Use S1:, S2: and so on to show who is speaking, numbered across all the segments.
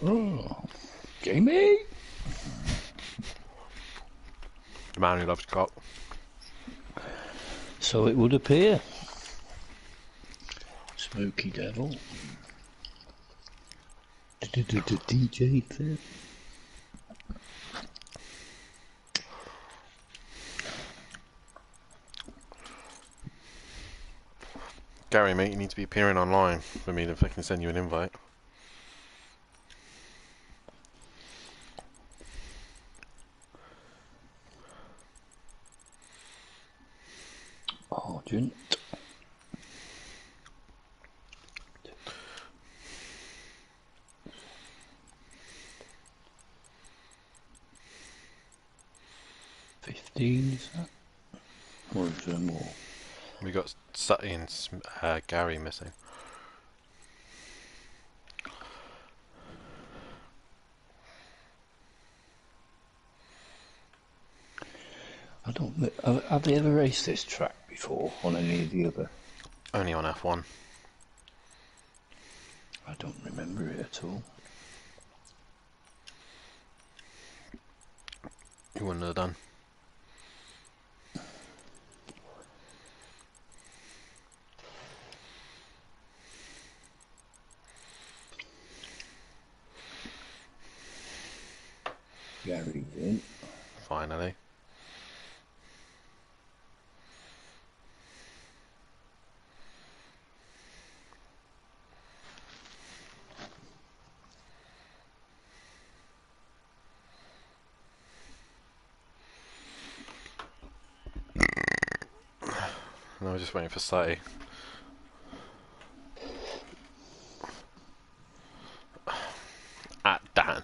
S1: Oh, Jamie!
S2: The man who loves cock.
S1: So it would appear. Smoky Devil. DJ thing.
S2: Gary, mate, you need to be appearing online for me to fucking send you an invite.
S1: Argent. Is that? Or is there more?
S2: We got Sutty and Gary missing.
S1: I don't know. Have they ever raced this track before on any of the other?
S2: Only on F1.
S1: I don't remember it at all.
S2: You wouldn't have done.
S1: Gary's in.
S2: Finally. I was just waiting for Sutty. Dan.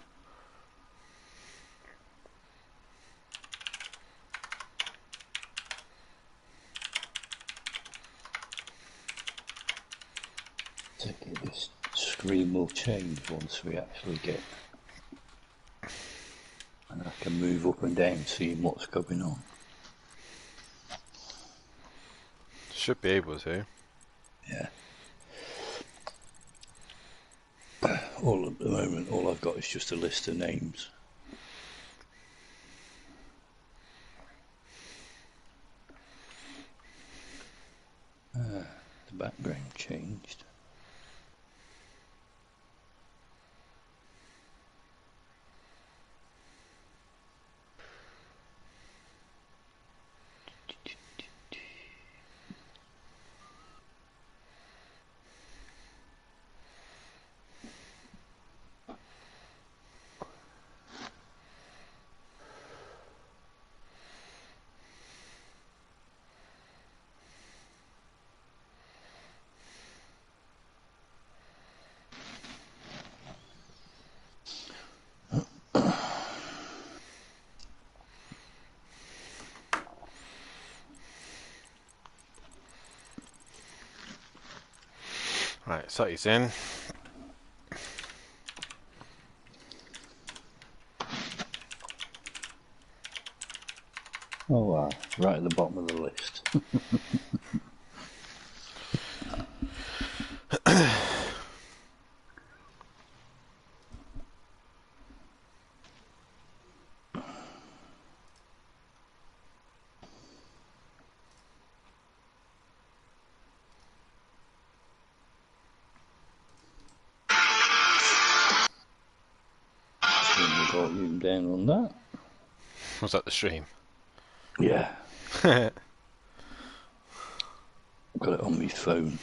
S1: This screen will change once we actually get, and I can move up and down seeing what's going on.
S2: Should be able to.
S1: Yeah. All at the moment, all I've got is just a list of names. The background changed.
S2: Right, Sutty's in.
S1: Oh wow, right at the bottom of the list. Turn the volume down on that.
S2: Was that the stream?
S1: Yeah. Got it on my phone.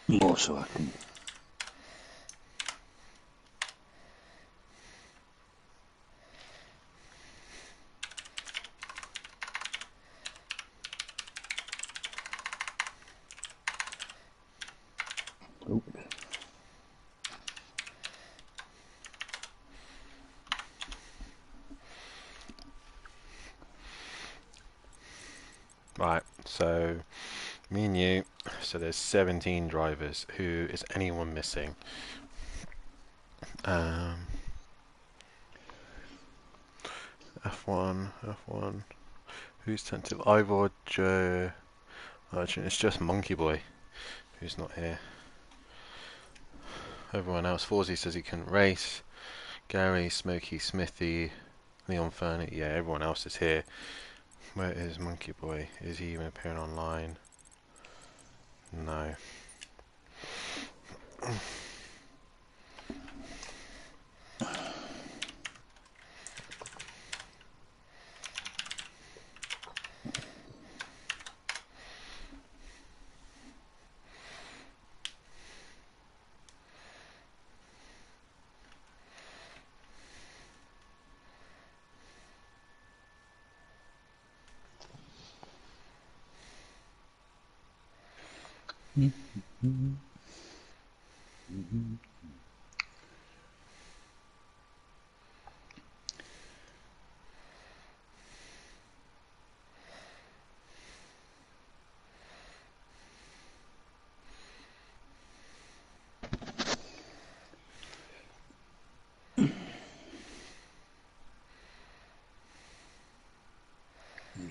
S1: More so I can. Oh.
S2: Right, so me and you, so there's 17 drivers. Who is anyone missing? F1. Who's tentative? Ivor, Joe, Arjun. It's just Monkey Boy who's not here. Everyone else. Forzy says he couldn't race. Gary, Smokey, Smithy, Leon Ferney. Yeah, everyone else is here. Where is Monkey Boy? Is he even appearing online? No.
S1: Are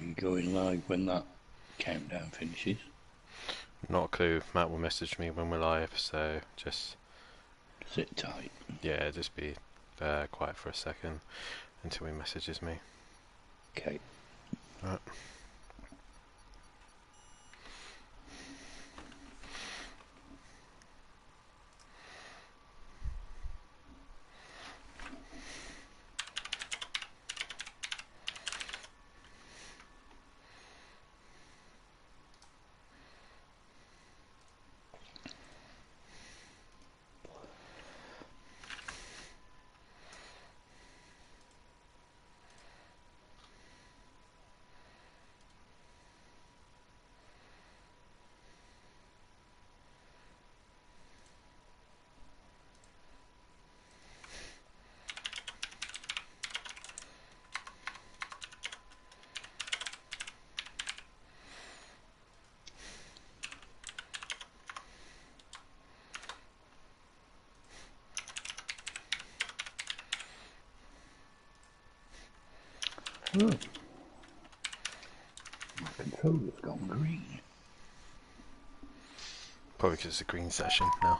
S1: you going live when that countdown finishes?
S2: Not a clue. Matt will message me when we're live, so just
S1: Sit tight.
S2: yeah, just be quiet for a second until he messages me.
S1: Okay.
S2: Right.
S1: Oh. My controller's gone green.
S2: Probably because it's a green session now.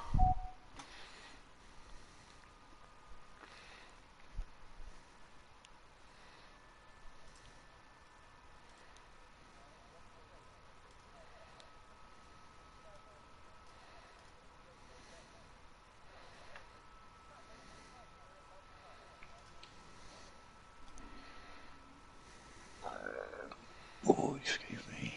S1: Oh, excuse me.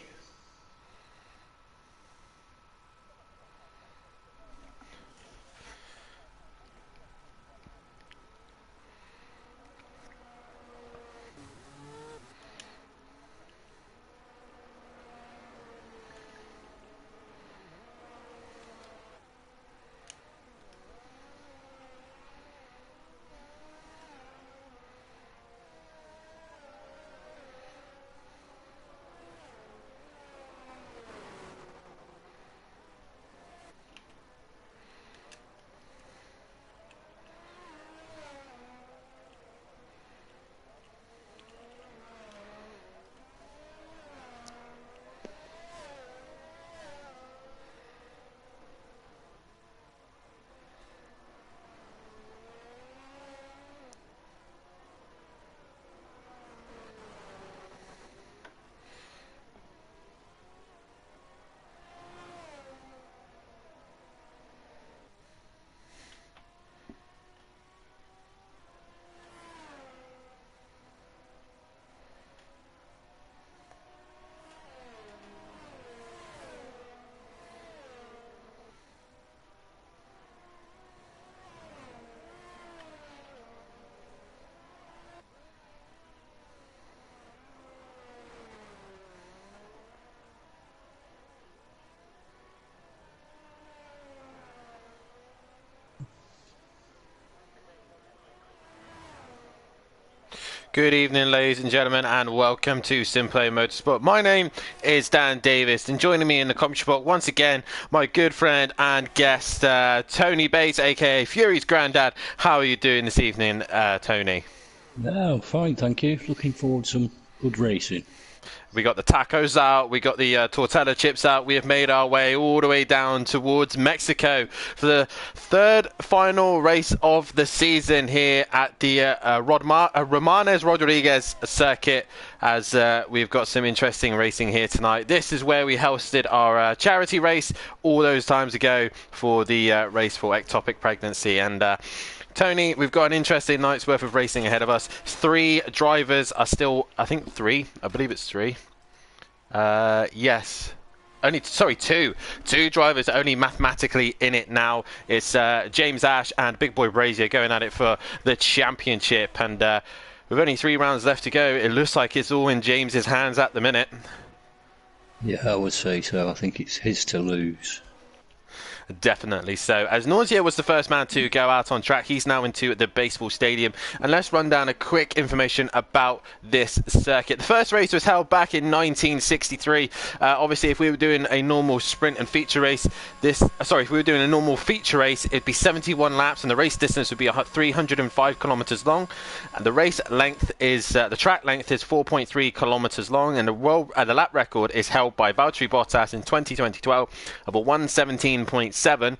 S2: Good evening, ladies and gentlemen, and welcome to Simplay Motorsport. My name is Dan Davis, and joining me in the commentary box once again, my good friend and guest, Tony Bates, aka Fury's granddad. How are you doing this evening, Tony?
S1: No, fine, thank you. Looking forward to some good racing.
S2: We got the tacos out, we got the tortilla chips out. We have made our way all the way down towards Mexico for the third final race of the season here at the Romanes Rodriguez circuit, as we've got some interesting racing here tonight. This is where we hosted our charity race all those times ago for the race for ectopic pregnancy. And Tony, we've got an interesting night's worth of racing ahead of us. 3 drivers are still, I believe it's 3. Yes. Two. 2 drivers only mathematically in it now. It's James Ash and Big Boy Brazier going at it for the championship. And with only 3 rounds left to go, it looks like it's all in James's hands at the minute.
S1: Yeah, I would say so. I think it's his to lose.
S2: Definitely so. As Nausea was the first man to go out on track, he's now into the baseball stadium. And let's run down a quick information about this circuit. The first race was held back in 1963. Obviously, if we were doing a normal sprint and feature race, if we were doing a normal feature race, it'd be 71 laps, and the race distance would be 305 kilometers long. And the race length is the track length is 4.3 kilometers long, and the lap record is held by Valtteri Bottas in 2012 of a 117.7. And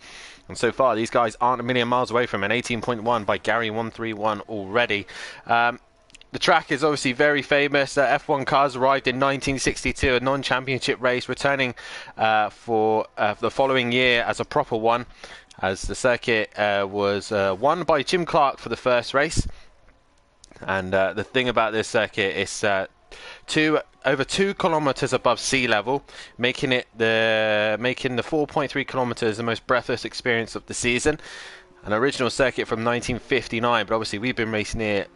S2: so far these guys aren't a million miles away from an 18.1 by Gary 131 already. The track is obviously very famous. F1 cars arrived in 1962, a non-championship race, returning for the following year as a proper one, as the circuit was won by Jim Clark for the first race. And the thing about this circuit is over 2 kilometers above sea level, making the 4.3 kilometers the most breathless experience of the season. An original circuit from 1959, but obviously we've been racing here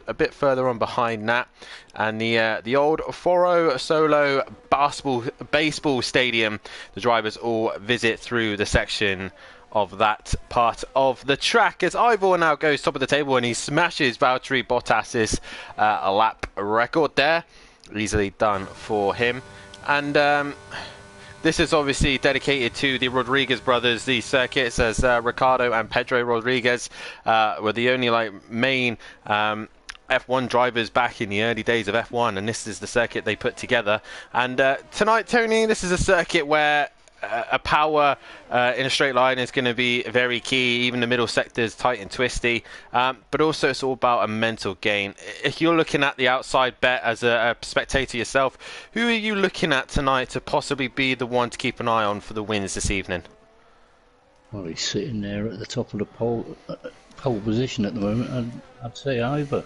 S2: a bit further on behind that. And the old Foro Solo baseball stadium, the drivers all visit through the section of that part of the track, as Ivor now goes top of the table and he smashes Valtteri Bottas's lap record there. Easily done for him. And this is obviously dedicated to the Rodriguez brothers. These circuits, as Ricardo and Pedro Rodriguez were the only main F1 drivers back in the early days of F1, and this is the circuit they put together. And tonight, Tony, this is a circuit where a power in a straight line is going to be very key. Even the middle sector is tight and twisty, but also it's all about a mental gain. If you're looking at the outside bet as a spectator yourself, who are you looking at tonight to possibly be the one to keep an eye on for the wins this evening?
S1: Well, he's sitting there at the top of the pole position at the moment. I'd say Ivor.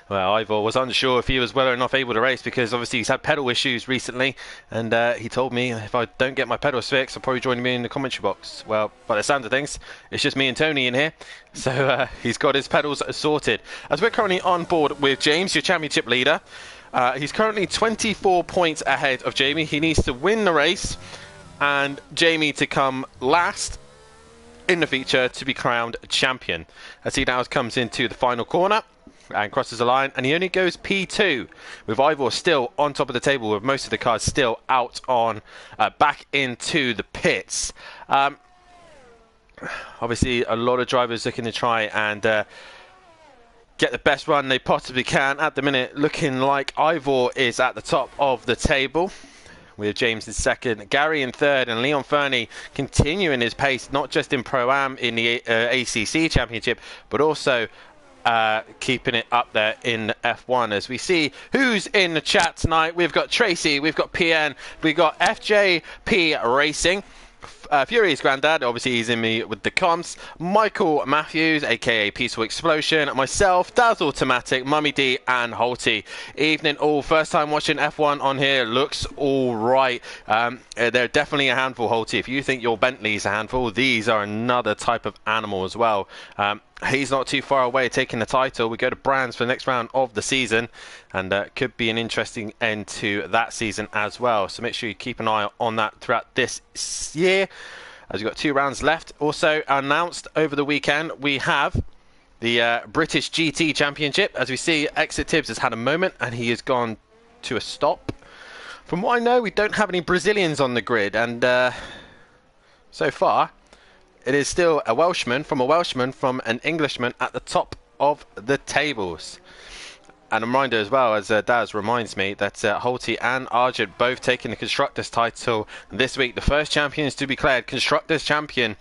S2: Well, Ivor was unsure if he was well enough able to race, because obviously he's had pedal issues recently, and he told me if I don't get my pedals fixed, I'll probably join me in the commentary box. Well, by the sound of things, it's just me and Tony in here, so he's got his pedals sorted. As we're currently on board with James, your championship leader, he's currently 24 points ahead of Jamie. He needs to win the race, and Jamie to come last in the feature to be crowned champion. As he now comes into the final corner and crosses the line, and he only goes P2, with Ivor still on top of the table, with most of the cars still out on back into the pits. Obviously a lot of drivers looking to try and get the best run they possibly can. At the minute, looking like Ivor is at the top of the table, with James in second, Gary in third, and Leon Fernie continuing his pace, not just in Pro-Am in the ACC Championship, but also keeping it up there in F1. As we see who's in the chat tonight, we've got Tracy, we've got PN, we've got FJP Racing, Fury's granddad, obviously he's in me with the comms, Michael Matthews, aka Peaceful Explosion, myself, Daz Automatic, Mummy D, and Holty. Evening all, first time watching F1 on here, looks alright. They're definitely a handful, Holty. If you think your Bentley's a handful, these are another type of animal as well. He's not too far away taking the title. We go to Brands for the next round of the season, and could be an interesting end to that season as well. So make sure you keep an eye on that throughout this year, as we've got 2 rounds left. Also announced over the weekend, we have the British GT Championship. As we see, Exit Tibbs has had a moment and he has gone to a stop. From what I know, we don't have any Brazilians on the grid, and so far it is still a Welshman from an Englishman at the top of the tables. And a reminder as well, as Daz reminds me, that Holty and Argent both taking the Constructors title this week. The first champions to be declared Constructors champion.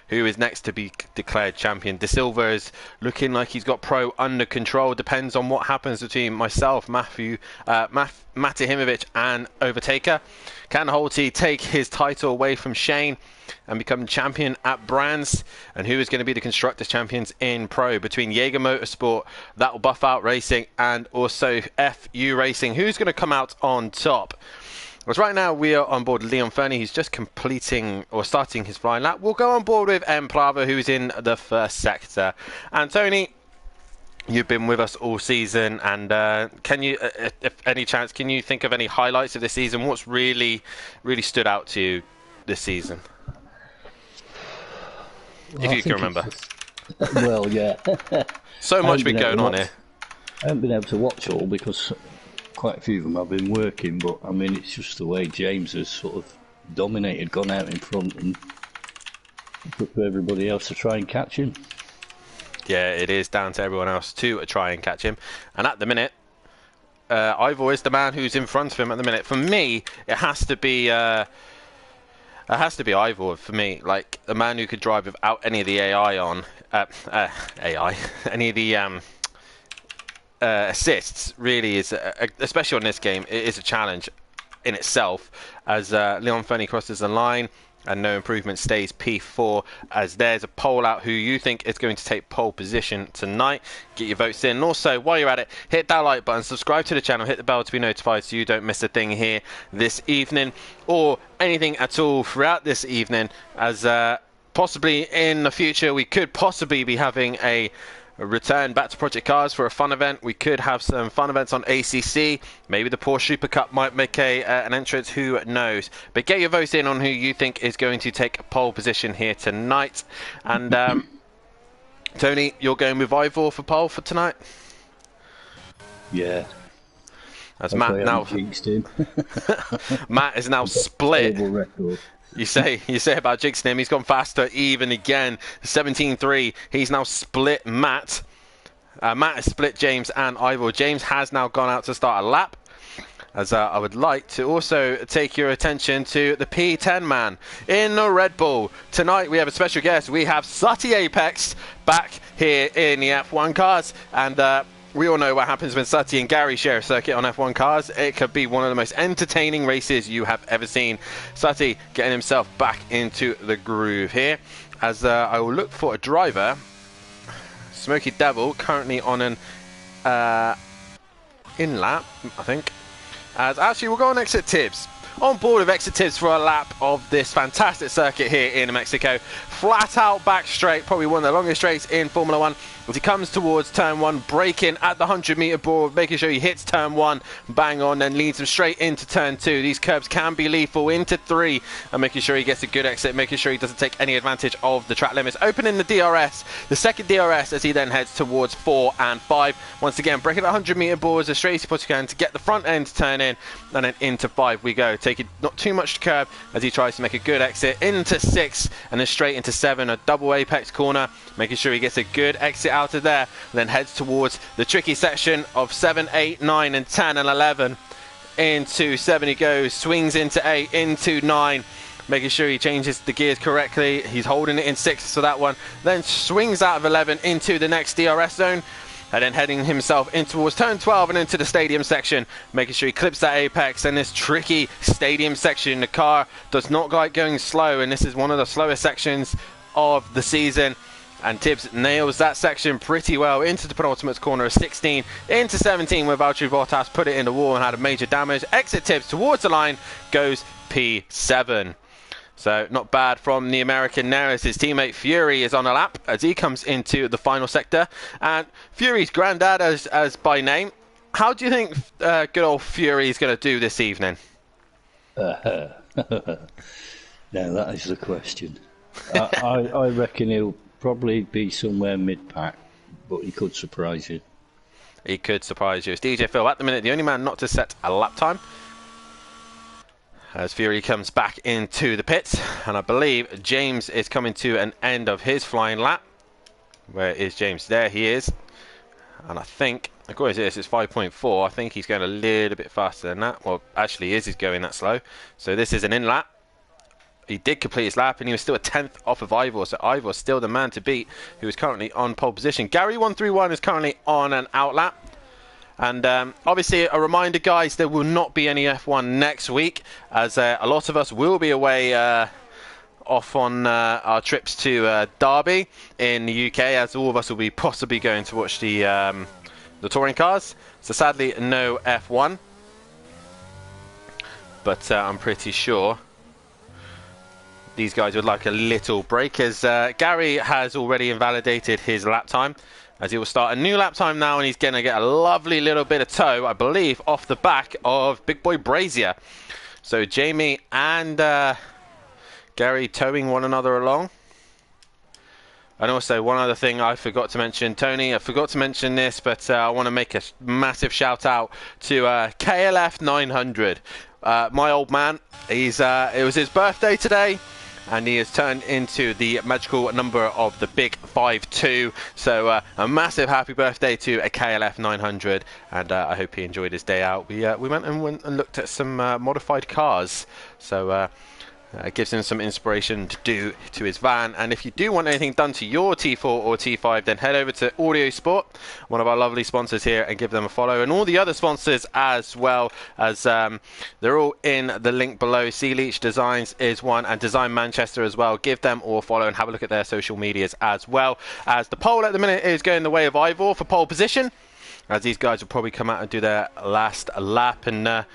S2: Who is next to be declared champion? De Silva is looking like he's got Pro under control. Depends on what happens between myself, Matahimovic and Overtaker. Can Holty take his title away from Shane and become champion at Brands? And who is going to be the Constructors champions in Pro between Jaeger Motorsport, that will buff out Racing, and also FU Racing? Who's going to come out on top? Because right now we are on board Leon Fernie, who's just completing or starting his flying lap. We'll go on board with M. Plava, who's in the first sector. And Tony, you've been with us all season, and can you, if any chance, can you think of any highlights of this season? What's really stood out to you this season? Well, if you can remember.
S1: Well, yeah.
S2: So much been going on here.
S1: I haven't been able to watch all because quite a few of them I've been working, but I mean, it's just the way James has sort of dominated, gone out in front, and put to everybody else to try and catch him.
S2: Yeah, it is down to everyone else to try and catch him. And at the minute, Ivor is the man who's in front of him at the minute. For me, it has to be Ivor for me. Like, the man who could drive without any of the AI on, any of the assists, really is, especially on this game, it is a challenge in itself. As Leon Fernie crosses the line and no improvement stays P4, as there's a poll out who you think is going to take pole position tonight. Get your votes in. And also, while you're at it, hit that like button, subscribe to the channel, hit the bell to be notified so you don't miss a thing here this evening, or anything at all throughout this evening, as possibly in the future we could possibly be having a return back to Project Cars for a fun event. We could have some fun events on ACC. Maybe the Porsche Super Cup might make an entrance, who knows. But get your votes in on who you think is going to take pole position here tonight. And Tony, you're going with Ivor for pole for tonight?
S1: Yeah.
S2: As Matt now
S1: jinxed him.
S2: Matt is now split.
S1: Record.
S2: You say about jinxing him, he's gone faster even again. 17-3. He's now split Matt. Matt has split James and Ivor. James has now gone out to start a lap. As I would like to also take your attention to the P10 man in the Red Bull. Tonight we have a special guest. We have Sutty Apex back here in the F1 cars. And we all know what happens when Sutty and Gary share a circuit on F1 cars. It could be one of the most entertaining races you have ever seen. Sutty getting himself back into the groove here. As I will look for a driver. Smoky Devil currently on an in-lap, I think. As actually we'll go on Exit Tibbs. On board with Exit Tibbs for a lap of this fantastic circuit here in Mexico. Flat out back straight, probably one of the longest straights in Formula 1. As he comes towards turn 1, braking at the 100-meter board, making sure he hits turn 1, bang on, then leads him straight into turn 2. These curbs can be lethal into 3, and making sure he gets a good exit, making sure he doesn't take any advantage of the track limits. Opening the DRS, the second DRS, as he then heads towards 4 and 5. Once again, braking at 100-meter boards as straight as he possibly can to get the front end to turn in, and then into 5 we go. Taking not too much to curb as he tries to make a good exit into 6, and then straight into 7, a double apex corner, making sure he gets a good exit out of there, and then heads towards the tricky section of 7, 8, 9 and 10 and 11. Into 7 he goes, swings into 8, into 9, making sure he changes the gears correctly. He's holding it in 6 for that one, then swings out of 11 into the next DRS zone, and then heading himself in towards turn 12 and into the stadium section, making sure he clips that apex. And this tricky stadium section, the car does not like going slow, and this is one of the slowest sections of the season. And Tibbs nails that section pretty well into the penultimate corner of 16, into 17 where Valtteri Bottas put it in the wall and had a major damage. Exit Tibbs towards the line, goes P7. So not bad from the American there, as his teammate Fury is on a lap as he comes into the final sector. And Fury's granddad as by name. How do you think good old Fury is going to do this evening?
S1: Now that is the question. I reckon he'll probably be somewhere mid-pack, but he could surprise you.
S2: He could surprise you. It's DJ Phil at the minute, the only man not to set a lap time. As Fury comes back into the pits, and I believe James is coming to an end of his flying lap. Where is James? There he is. And I think, according to this, it's 5.4. I think he's going a little bit faster than that. Well, actually, he's going that slow. So this is an in lap. He did complete his lap, and he was still a 10th off of Ivor. So Ivor's still the man to beat, who is currently on pole position. Gary 131 is currently on an out lap. And obviously, a reminder, guys, there will not be any F1 next week, as a lot of us will be away off on our trips to Derby in the UK, as all of us will be possibly going to watch the touring cars. So sadly, no F1. But I'm pretty sure these guys would like a little break, as Gary has already invalidated his lap time, as he will start a new lap time now, and he's going to get a lovely little bit of tow, I believe, off the back of Big Boy Brazier. So Jamie and Gary towing one another along. And also, one other thing I forgot to mention, Tony, I forgot to mention this, but I want to make a massive shout out to KLF 900. My old man, it was his birthday today, and he has turned into the magical number of the big 5-2. So a massive happy birthday to a KLF 900, and I hope he enjoyed his day out. We went and looked at some modified cars, so it gives him some inspiration to do to his van. And if you do want anything done to your T4 or T5, then head over to Audio Sport, one of our lovely sponsors here, and give them a follow. And all the other sponsors as well, as they're all in the link below. Sea Leech Designs is one, and Design Manchester as well. Give them all a follow and have a look at their social medias as well. As the pole at the minute is going the way of Ivor for pole position, as these guys will probably come out and do their last lap. And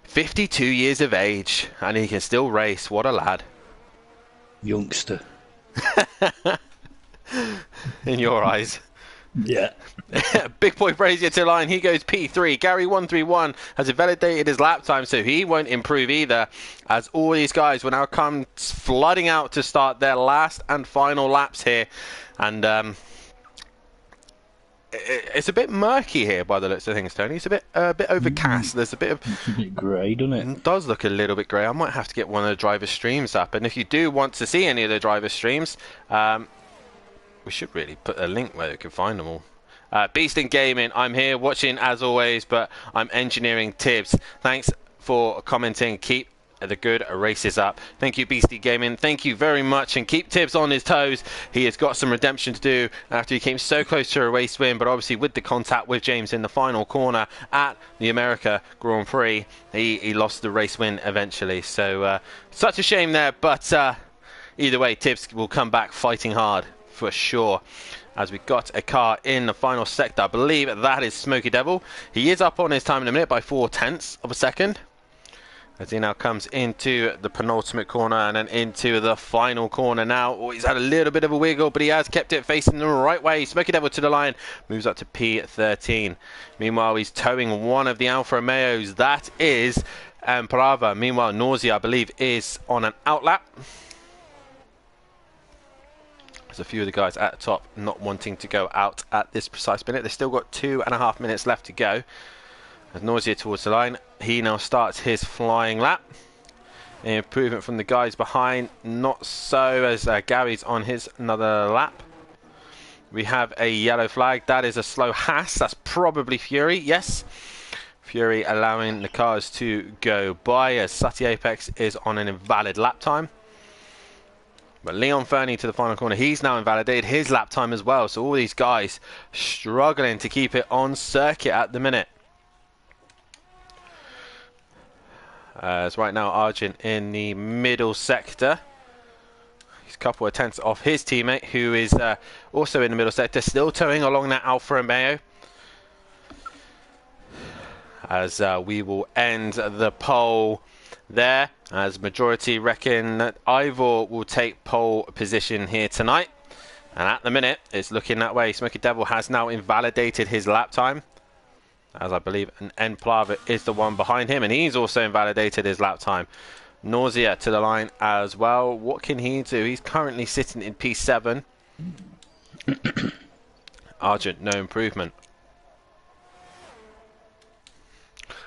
S2: 52 years of age, and he can still race. What a lad.
S1: Youngster.
S2: In your eyes.
S1: Yeah.
S2: Big Boy Brazier to line. He goes P3. Gary 131 has invalidated his lap time, so he won't improve either, as all these guys will now come flooding out to start their last and final laps here. And it's a bit murky here by the looks of things, Tony. It's a bit overcast. There's a bit of...
S1: It's a bit grey, doesn't it?
S2: It does look a little bit grey. I might have to get one of the driver streams up. And if you do want to see any of the driver streams, we should really put a link where you can find them all. Beast in Gaming, I'm here watching as always, but I'm engineering Tibbs. Thanks for commenting. Keep the good races up. Thank you, Beastie Gaming. Thank you very much, and keep Tibbs on his toes. He has got some redemption to do after he came so close to a race win, but obviously with the contact with James in the final corner at the America Grand Prix, he lost the race win eventually. So such a shame there, but either way, Tibbs will come back fighting hard for sure. As we got a car in the final sector, I believe that is Smoky Devil. He is up on his time in a minute by 0.4 of a second, as he now comes into the penultimate corner and then into the final corner now. Oh, he's had a little bit of a wiggle, but he has kept it facing the right way. Smoky Devil to the line, moves up to P13. Meanwhile, he's towing one of the Alfa Romeos. That is Prava. Meanwhile, Nausea, I believe, is on an outlap. There's a few of the guys at the top not wanting to go out at this precise minute. They've still got 2.5 minutes left to go. As Nausea towards the line, he now starts his flying lap. An improvement from the guys behind, not so, as Gary's on his another lap. We have a yellow flag. That is a slow Haas. That's probably Fury. Yes, Fury allowing the cars to go by, as Sutty Apex is on an invalid lap time. But Leon Fernie to the final corner. He's now invalidated his lap time as well. So all these guys struggling to keep it on circuit at the minute. As right now, Argent in the middle sector. He's a couple of tenths off his teammate, who is also in the middle sector, still towing along that Alfa Romeo. As we will end the pole there, as majority reckon that Ivor will take pole position here tonight. And at the minute, it's looking that way. Smoky Devil has now invalidated his lap time, as I believe an N-Plava is the one behind him, and he's also invalidated his lap time. Nausea to the line as well. What can he do? He's currently sitting in P7. Argent, no improvement.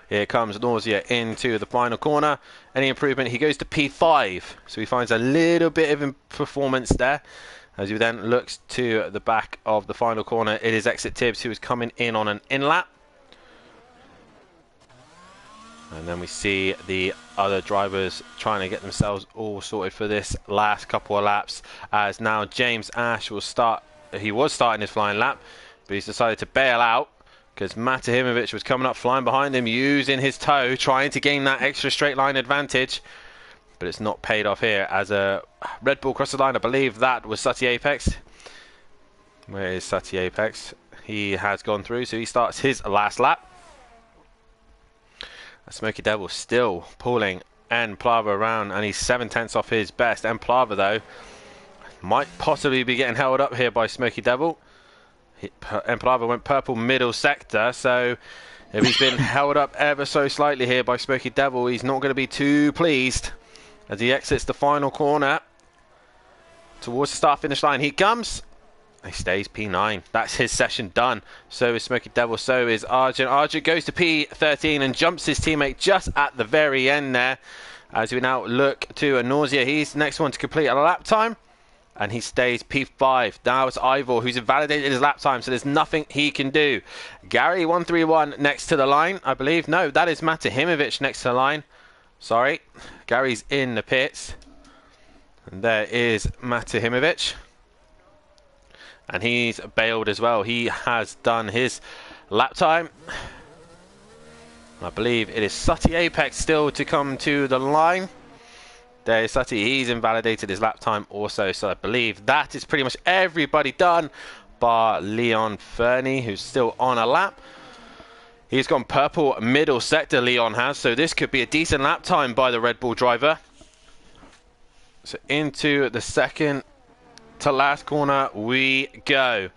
S2: Here comes Nausea into the final corner. Any improvement? He goes to P5. So he finds a little bit of performance there. As he then looks to the back of the final corner, it is Exit Tibbs who is coming in on an in-lap. And then we see the other drivers trying to get themselves all sorted for this last couple of laps. As now James Ash will start. He was starting his flying lap, but he's decided to bail out because Matahimovic was coming up flying behind him, using his toe, trying to gain that extra straight line advantage. But it's not paid off here as a Red Bull crossed the line. I believe that was Sutty Apex. Where is Sutty Apex? He has gone through, so he starts his last lap. Smoky Devil still pulling Plava around, and he's 7/10 off his best. Plava, though, might possibly be getting held up here by Smoky Devil. Plava went purple middle sector, so if he's been held up ever so slightly here by Smoky Devil, he's not going to be too pleased as he exits the final corner towards the start-finish line. He comes. He stays P9. That's his session done. So is Smoky Devil. So is Arjun. Arjun goes to P13 and jumps his teammate just at the very end there. As we now look to Nausea. He's the next one to complete a lap time. And he stays P5. Now it's Ivor who's invalidated his lap time. So there's nothing he can do. Gary 131 next to the line, I believe. No, that is Matahimovic next to the line. Sorry. Gary's in the pits. And there is Matahimovic. And he's bailed as well. He has done his lap time. I believe it is Sutty Apex still to come to the line. There is Sutty. He's invalidated his lap time also. So I believe that is pretty much everybody done bar Leon Fernie, who's still on a lap. He's gone purple middle sector, Leon has. So this could be a decent lap time by the Red Bull driver. So into the second to last corner we go.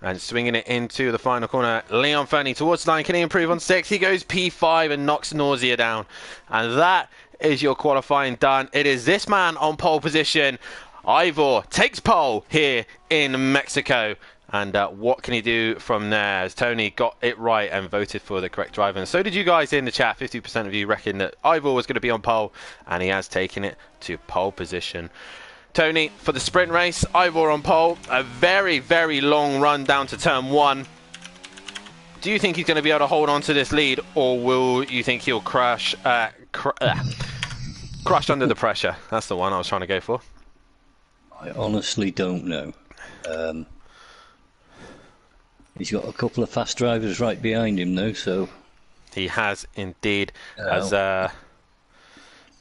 S2: And swinging it into the final corner, Leon Fernie towards the line. Can he improve on 6? He goes P5 and knocks Nausea down. And that is your qualifying done. It is this man on pole position. Ivor takes pole here in Mexico. And what can he do from there? As Tony got it right and voted for the correct driver. And so did you guys in the chat. 50% of you reckon that Ivor was going to be on pole. And he has taken it to pole position. Tony, for the sprint race, Ivor on pole. A very, very long run down to turn 1. Do you think he's going to be able to hold on to this lead, or will you think he'll crash under the pressure? That's the one I was trying to go for.
S1: I honestly don't know. He's got a couple of fast drivers right behind him now, so...
S2: He has indeed. As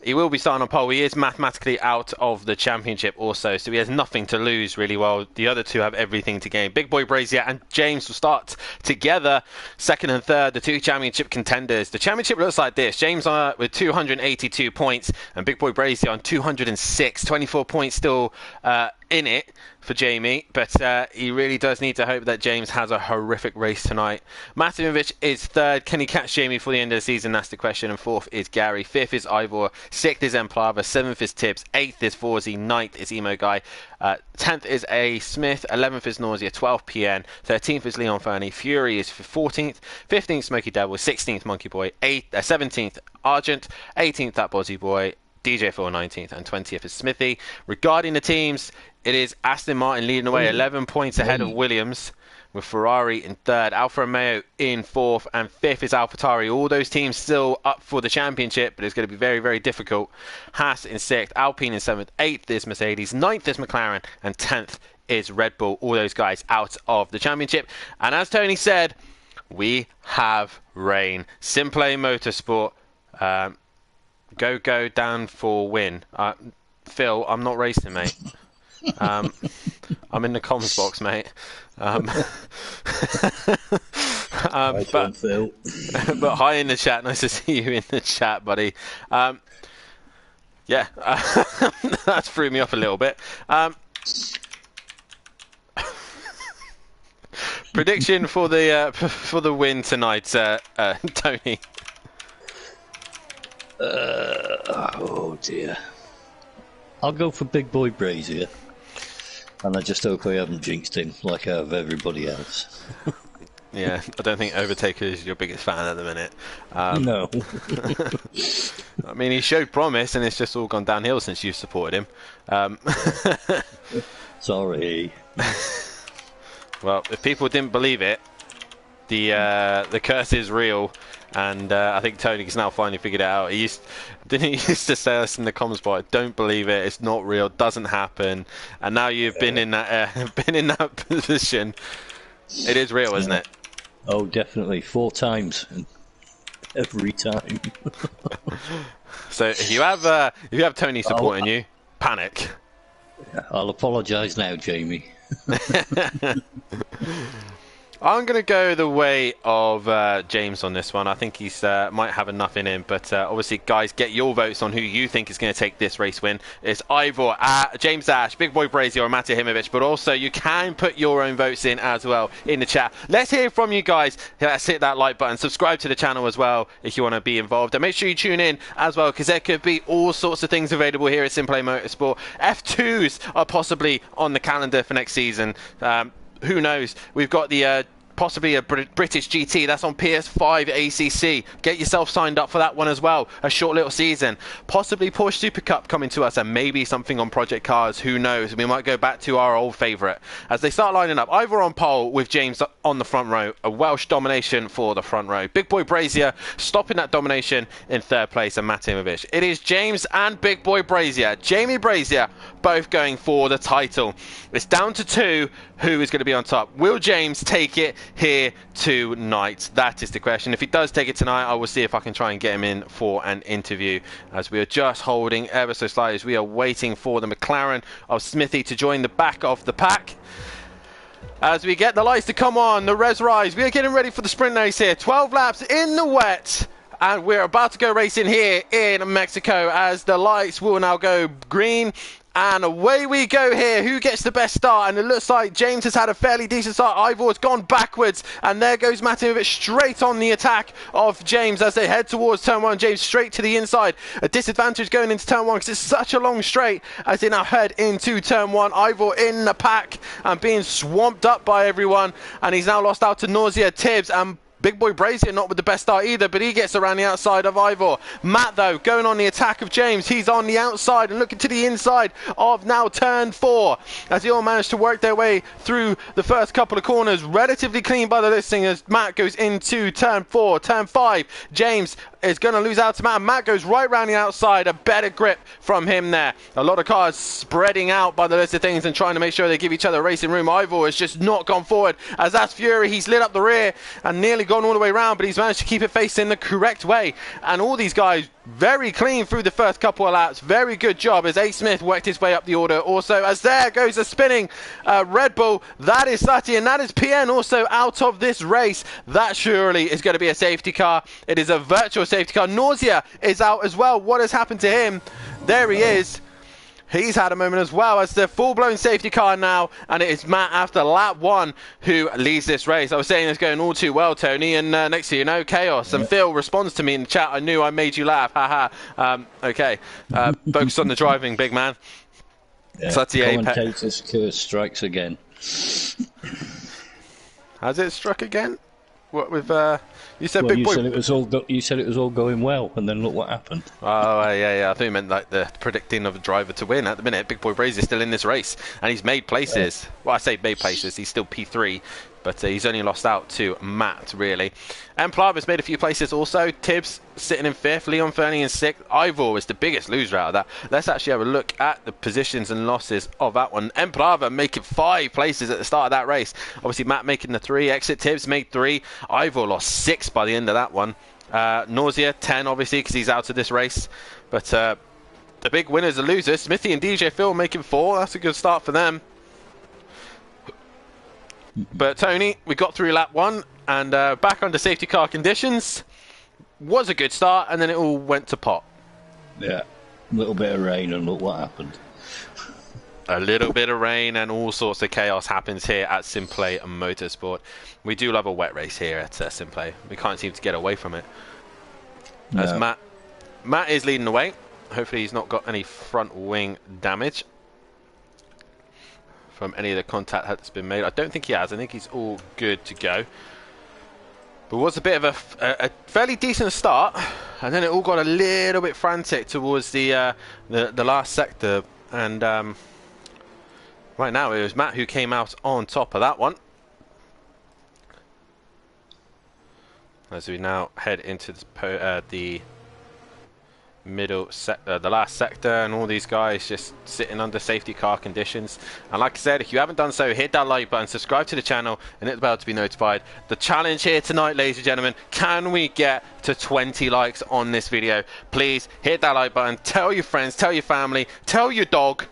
S2: he will be starting on pole. He is mathematically out of the championship also, so he has nothing to lose really, while the other two have everything to gain. Big Boy Brazier and James will start together, second and third, the two championship contenders. The championship looks like this. James with 282 points and Big Boy Brazier on 206. 24 points still in it for Jamie, but he really does need to hope that James has a horrific race tonight. Matimovic is third. Can he catch Jamie for the end of the season? That's the question. And fourth is Gary. Fifth is Ivor. Sixth is Plava. Seventh is Tibbs. Eighth is Forzy. Ninth is Emo Guy. 10th is A. Smith. 11th is Nausea. 12th PN. 13th is Leon Fernie. Fury is 14th. 15th Smoky Devil. 16th Monkey Boy. 17th Argent. 18th That Bozzy Boy. DJ for 19th and 20th is Smithy. Regarding the teams, it is Aston Martin leading the way, 11 points ahead of Williams, with Ferrari in third, Alfa Romeo in fourth, and fifth is AlphaTauri. All those teams still up for the championship, but it's going to be very, very difficult. Haas in sixth, Alpine in seventh, eighth is Mercedes, ninth is McLaren, and 10th is Red Bull. All those guys out of the championship. And as Tony said, we have rain. Simplay Motorsport. Go down for win. Phil, I'm not racing, mate. I'm in the comms box, mate. But hi in the chat. Nice to see you in the chat, buddy. Yeah, that threw me off a little bit. Prediction for the win tonight, Tony.
S1: Oh dear. I'll go for Big Boy Brazier. And I just hope I haven't jinxed him like I have everybody else.
S2: Yeah, I don't think Overtaker is your biggest fan at the minute.
S1: No.
S2: I mean, he showed promise and it's just all gone downhill since you supported him.
S1: Sorry.
S2: Well, if people didn't believe it, the curse is real, and I think Tony's now finally figured it out. He used to say us in the comments, but don't believe it. It's not real. Doesn't happen. And now you've been in that position. It is real, isn't it?
S1: Oh, definitely. 4 times, and every time.
S2: So if you have Tony supporting you, panic.
S1: I'll apologise now, Jamie.
S2: I'm going to go the way of James on this one. I think he's might have enough in him, but obviously, guys, get your votes on who you think is going to take this race win. It's Ivor, James Ash, Big Boy Brazier, or Matej Himovic, but also you can put your own votes in as well in the chat. Let's hear from you guys. Let's hit that like button. Subscribe to the channel as well if you want to be involved. And make sure you tune in as well, because there could be all sorts of things available here at Simplay Motorsport. F2s are possibly on the calendar for next season. Who knows? We've got the possibly a British GT that's on PS5 ACC. Get yourself signed up for that one as well. A short little season. Possibly Porsche Super Cup coming to us, and maybe something on Project Cars. Who knows? We might go back to our old favourite as they start lining up. Ivor on pole with James on the front row. A Welsh domination for the front row. Big Boy Brazier stopping that domination in 3rd place, and Matt Imovic. It is James and Big Boy Brazier. Jamie Brazier both going for the title. It's down to 2 who is going to be on top. Will James take it here tonight? That is the question. If he does take it tonight, I will see if I can try and get him in for an interview, as we are just holding ever so slightly as we are waiting for the McLaren of Smithy to join the back of the pack. As we get the lights to come on, the res rise, we are getting ready for the sprint race here. 12 laps in the wet, and we're about to go racing here in Mexico as the lights will now go green. And away we go here. Who gets the best start? And it looks like James has had a fairly decent start. Ivor's gone backwards. And there goes Matimovic straight on the attack of James as they head towards turn 1. James straight to the inside. A disadvantage going into turn 1 because it's such a long straight as they now head into turn 1. Ivor in the pack and being swamped up by everyone. And he's now lost out to Nausea, Tibbs, and Big Boy Brazier not with the best start either, but he gets around the outside of Ivor. Matt, though, going on the attack of James. He's on the outside and looking to the inside of now turn 4 as they all manage to work their way through the first couple of corners. Relatively clean by the listing as Matt goes into turn 4. Turn 5, James is going to lose out to Matt, and Matt goes right round the outside. A better grip from him there. A lot of cars spreading out by the list of things and trying to make sure they give each other racing room. Ivor has just not gone forward as that's Fury. He's lit up the rear and nearly gone all the way around, but he's managed to keep it facing the correct way. And all these guys very clean through the first couple of laps. Very good job as A. Smith worked his way up the order. Also, as there goes a spinning Red Bull. That is Sati, and that is PN also out of this race. That surely is going to be a safety car. It is a virtual safety car. Nausea is out as well. What has happened to him? There he is. He's had a moment as well as the full-blown safety car now, and it is Matt after lap 1 who leads this race. I was saying it's going all too well, Tony, and next thing you know, chaos. And Phil responds to me in the chat, I knew I made you laugh, haha. Okay, focus on the driving, big man.
S1: Yeah. Commentator's curse strikes again.
S2: Has it struck again? What with you said
S1: well,
S2: Big Boy?
S1: You said it was all going well, and then look what happened.
S2: Oh yeah. I thought you meant like the predicting of a driver to win. At the minute, Big Boy Brazier is still in this race, and he's made places. Well, I say made places. He's still P3, but he's only lost out to Matt, really. And Plava's made a few places also. Tibbs sitting in 5th, Leon Fernie in 6th. Ivor was the biggest loser out of that. Let's actually have a look at the positions and losses of that one. And Plava making 5 places at the start of that race. Obviously, Matt making the 3. Exit Tibbs made 3. Ivor lost 6 by the end of that one. Nausea 10, obviously, because he's out of this race. But the big winners and losers, Smithy and DJ Phil making 4. That's a good start for them. But Tony, we got through lap 1 and back under safety car conditions. Was a good start, and then it all went to pot.
S1: Yeah, a little bit of rain, and look what happened.
S2: A little bit of rain and all sorts of chaos happens here at Simplay Motorsport. We do love a wet race here at Simplay. We can't seem to get away from it. No. As Matt is leading the way. Hopefully he's not got any front wing damage from any of the contact that's been made. I don't think he has. I think he's all good to go. But it was a bit of a fairly decent start, and then it all got a little bit frantic towards the last sector, and Right now, it was Matt who came out on top of that one. As we now head into the middle sector, the last sector, and all these guys just sitting under safety car conditions. And like I said, if you haven't done so, hit that like button, subscribe to the channel, and hit the bell to be notified. The challenge here tonight, ladies and gentlemen, can we get to 20 likes on this video? Please hit that like button, tell your friends, tell your family, tell your dog,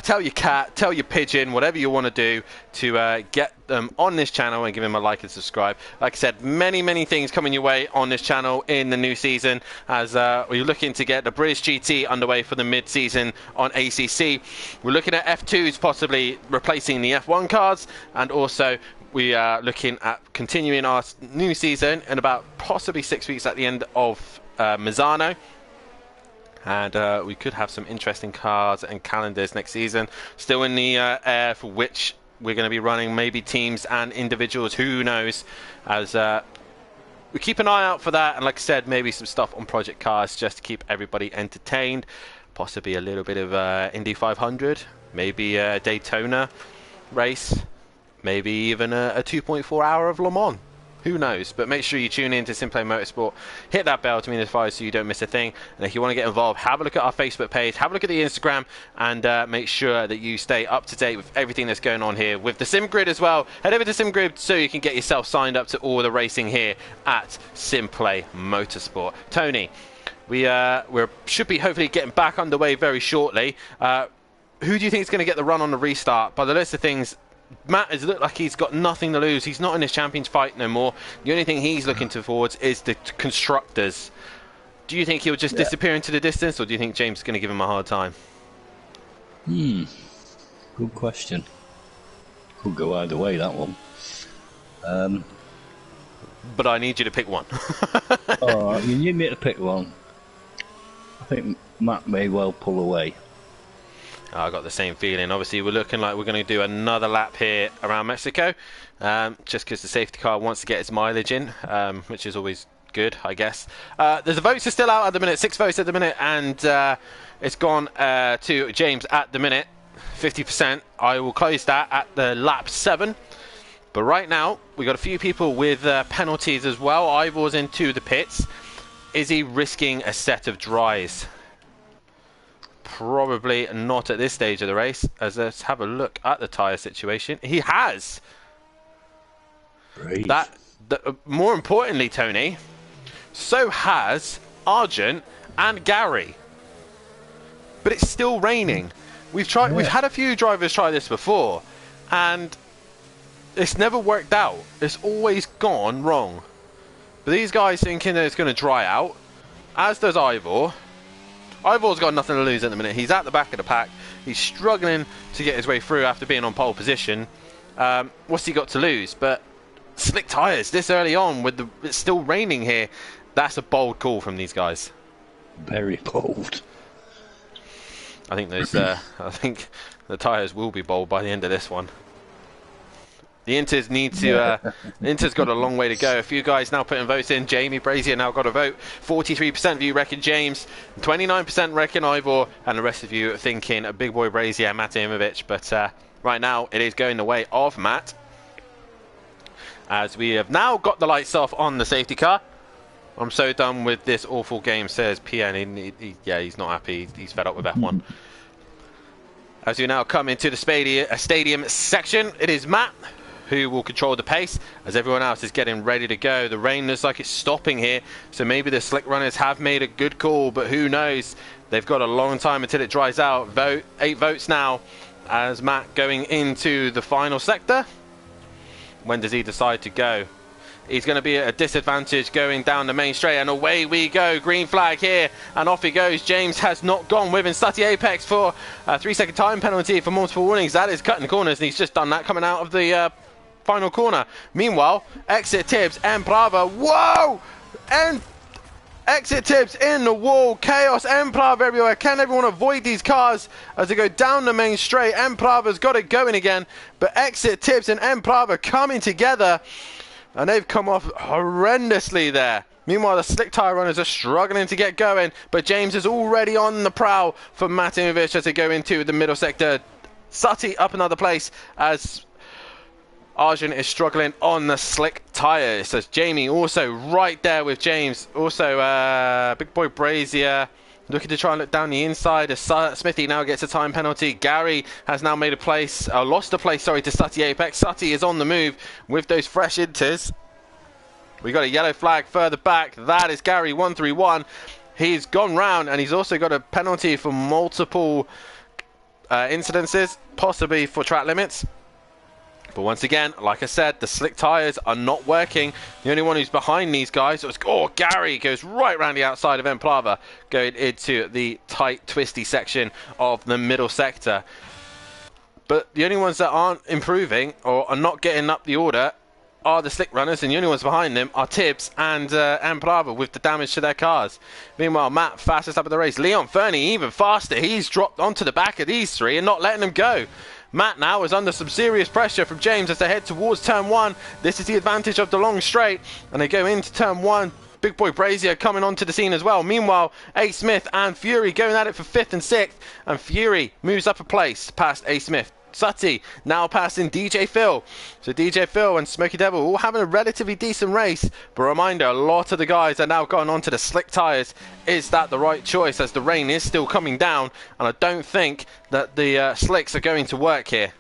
S2: tell your cat, tell your pigeon, whatever you want to do to get them on this channel and give them a like and subscribe. Like I said, many things coming your way on this channel in the new season, as we're looking to get the British GT underway for the mid-season on ACC. We're looking at F2s possibly replacing the F1 cars, and also we are looking at continuing our new season in about possibly 6 weeks at the end of Misano. And we could have some interesting cars and calendars next season. Still in the air for which we're going to be running, maybe teams and individuals, who knows, as we keep an eye out for that. And like I said, maybe some stuff on Project Cars just to keep everybody entertained. Possibly a little bit of Indy 500, maybe a Daytona race, maybe even a 2.4 hour of Le Mans. Who knows? But make sure you tune in to Simplay Motorsport. Hit that bell to be notified so you don't miss a thing. And if you want to get involved, have a look at our Facebook page, have a look at the Instagram, and make sure that you stay up to date with everything that's going on here with the Sim Grid as well. Head over to Sim Grid so you can get yourself signed up to all the racing here at Simplay Motorsport. Tony, we should be hopefully getting back underway very shortly. Who do you think is going to get the run on the restart? By the list of things, Matt has looked like he's got nothing to lose. He's not in his champions fight no more. The only thing he's looking towards is the constructors. Do you think he'll just disappear into the distance, or do you think James is going to give him a hard time?
S1: Good question. Could go either way, that one.
S2: But I need you to pick one.
S1: Oh, you need me to pick one. I think Matt may well pull away.
S2: I got the same feeling. Obviously, we're looking like we're going to do another lap here around Mexico, just because the safety car wants to get its mileage in, which is always good, I guess. The votes are still out at the minute, 6 votes at the minute, and it's gone to James at the minute, 50%. I will close that at the lap 7. But right now, we got a few people with penalties as well. Ivor's into the pits. Is he risking a set of dries? Probably not at this stage of the race, as let's have a look at the tyre situation. He has.
S1: Brave.
S2: More importantly, Tony, so has Argent and Gary. But it's still raining. We've had a few drivers try this before, and it's never worked out. It's always gone wrong. But these guys thinking that it's going to dry out, as does Ivor. Ivor's got nothing to lose at the minute. He's at the back of the pack. He's struggling to get his way through after being on pole position. What's he got to lose? But slick tyres this early on, with it's still raining here. That's a bold call from these guys.
S1: Very bold.
S2: I think I think the tyres will be bold by the end of this one. The Inters need to. Inter's got a long way to go. A few guys now putting votes in. Jamie Brazier now got a vote. 43% of you reckon James, 29% reckon Ivor, and the rest of you are thinking a big boy Brazier, Matt Imovic. But right now, it is going the way of Matt, as we have now got the lights off on the safety car. I'm so done with this awful game, says PN. Yeah, he's not happy. He's fed up with F1. As we now come into the stadium section, it is Matt who will control the pace, as everyone else is getting ready to go. The rain looks like it's stopping here, so maybe the slick runners have made a good call, but who knows? They've got a long time until it dries out. 8 votes now, as Matt going into the final sector. When does he decide to go? He's going to be at a disadvantage going down the main straight, and away we go. Green flag here, and off he goes. James has not gone with him. Stutty Apex for a 3-second time penalty for multiple warnings. That is cutting corners, and he's just done that coming out of the final corner. Meanwhile, exit Tibbs and Brava. Whoa! And exit Tibbs in the wall. Chaos and Brava everywhere. Can everyone avoid these cars as they go down the main straight? And Brava's got it going again, but exit Tibbs and Brava coming together, and they've come off horrendously there. Meanwhile, the slick tyre runners are struggling to get going, but James is already on the prowl for Matt Imovic as they go into the middle sector. Sutty up another place as Arjun is struggling on the slick tyres. So Jamie also right there with James. Also, Big Boy Brazier looking to try and look down the inside as Smithy now gets a time penalty. Gary has now made a place, lost a place, sorry, to Sutty Apex. Sutty is on the move with those fresh inters. We got a yellow flag further back. That is Gary 131. He's gone round and he's also got a penalty for multiple incidences, possibly for track limits. But once again, like I said, the slick tyres are not working. The only one who's behind these guys was, Gary goes right round the outside of Emplava, going into the tight, twisty section of the middle sector. But the only ones that aren't improving or are not getting up the order are the slick runners, and the only ones behind them are Tibbs and Emplava with the damage to their cars. Meanwhile, Matt, fastest up of the race. Leon Fernie, even faster. He's dropped onto the back of these three and not letting them go. Matt now is under some serious pressure from James as they head towards turn one. This is the advantage of the long straight, and they go into turn one. Big Boy Brazier coming onto the scene as well. Meanwhile, A. Smith and Fury going at it for 5th and 6th, and Fury moves up a place past A. Smith. Sutty now passing DJ Phil. So DJ Phil and Smoky Devil all having a relatively decent race. But a reminder, a lot of the guys are now going onto the slick tyres. Is that the right choice as the rain is still coming down? And I don't think that the slicks are going to work here.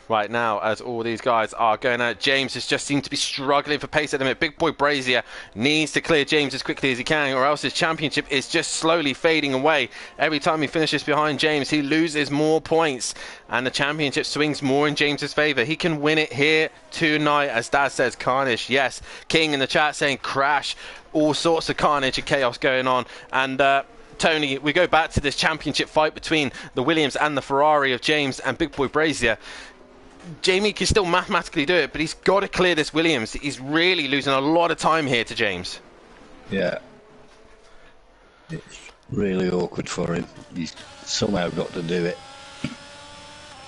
S2: Right now, as all these guys are going out, James has just seemed to be struggling for pace at the minute. Big Boy Brazier needs to clear James as quickly as he can, or else his championship is just slowly fading away. Every time he finishes behind James, he loses more points, and the championship swings more in James's favour. He can win it here tonight, as Dad says, carnage. Yes, King in the chat saying crash. All sorts of carnage and chaos going on, and Tony, we go back to this championship fight between the Williams and the Ferrari of James and Big Boy Brazier. Jamie can still mathematically do it, but he's got to clear this Williams. He's really losing a lot of time here to James.
S1: Yeah. It's really awkward for him. He's somehow got to do it.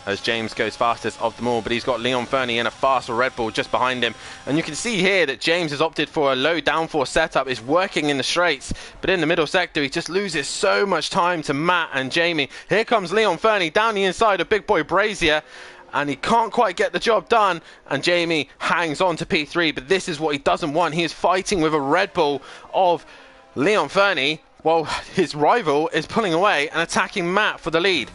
S2: As James goes fastest of them all, but he's got Leon Fernie in a faster Red Bull just behind him. And you can see here that James has opted for a low downforce setup. Is working in the straights, but in the middle sector, he just loses so much time to Matt and Jamie. Here comes Leon Fernie down the inside of Big Boy Brazier, and he can't quite get the job done, and Jamie hangs on to P3, but this is what he doesn't want. He is fighting with a Red Bull of Leon Fernie while his rival is pulling away and attacking Matt for the lead.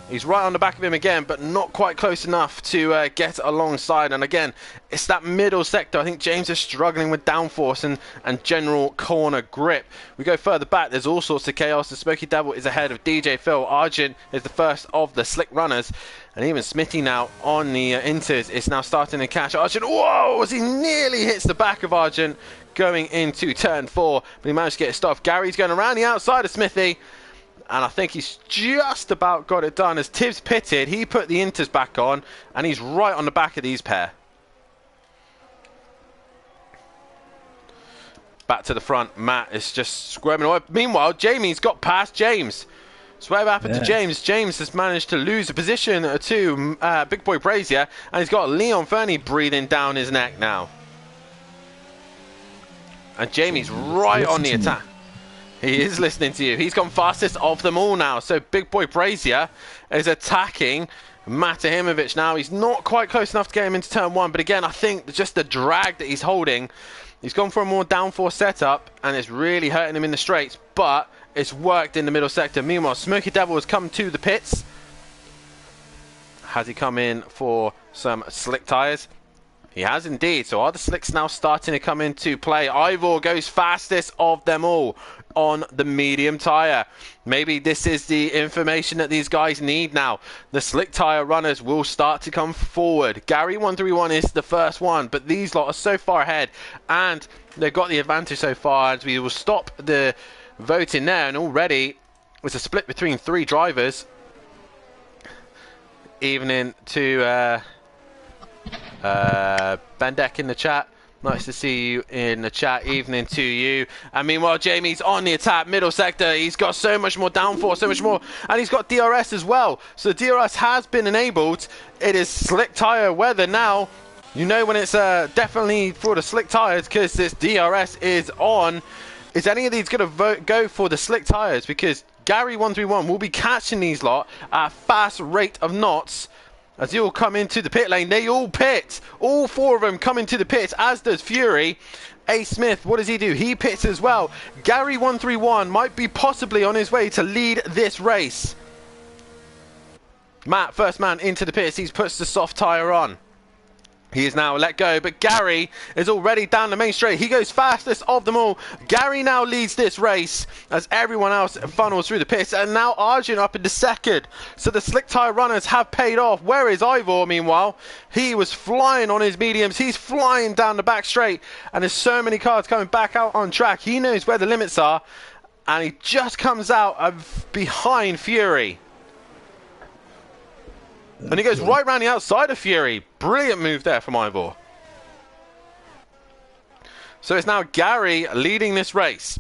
S2: He's right on the back of him again, but not quite close enough to get alongside. And again, it's that middle sector. I think James is struggling with downforce and general corner grip. We go further back. There's all sorts of chaos. The Smoky Devil is ahead of DJ Phil. Argent is the first of the slick runners. And even Smithy now on the inters is now starting to catch Argent. Whoa! As he nearly hits the back of Argent going into turn 4. But he managed to get it stopped. Gary's going around the outside of Smithy. And I think he's just about got it done. As Tibbs pitted, he put the inters back on, and he's right on the back of these pair. Back to the front, Matt is just squirming away. Meanwhile, Jamie's got past James. So whatever happened to James? James has managed to lose a position to Big Boy Brazier, and he's got Leon Fernie breathing down his neck now. And Jamie's right on the attack. He is listening to you. He's gone fastest of them all now. So Big Boy Brazier is attacking Matahimovic now. He's not quite close enough to get him into turn 1. But again, I think just the drag that he's holding, he's gone for a more downforce setup, and it's really hurting him in the straights. But it's worked in the middle sector. Meanwhile, Smoky Devil has come to the pits. Has he come in for some slick tyres? He has indeed. So are the slicks now starting to come into play? Ivor goes fastest of them all on the medium tyre. Maybe this is the information that these guys need now. The slick tyre runners will start to come forward. Gary 131 is the first one, but these lot are so far ahead, and they've got the advantage so far, as we will stop the voting there. And already it's a split between 3 drivers. Evening to Bendek in the chat. Nice to see you in the chat. Evening to you. And meanwhile, Jamie's on the attack, middle sector. He's got so much more downforce, so much more. And he's got DRS as well. So DRS has been enabled. It is slick tyre weather now. You know when it's definitely for the slick tyres, because this DRS is on. Is any of these going to go for the slick tyres? Because Gary 131 will be catching these lot at a fast rate of knots as they all come into the pit lane. They all pit. All four of them come into the pits, as does Fury. A. Smith, what does he do? He pits as well. Gary 131 might be possibly on his way to lead this race. Matt, first man into the pits. He puts the soft tyre on. He is now let go, but Gary is already down the main straight. He goes fastest of them all. Gary now leads this race as everyone else funnels through the pits. And now Arjun up into second. So the slick tyre runners have paid off. Where is Ivor, meanwhile? He was flying on his mediums. He's flying down the back straight. And there's so many cars coming back out on track. He knows where the limits are. And he just comes out of behind Fury. And he goes right round the outside of Fury. Brilliant move there from Ivor. So it's now Gary leading this race.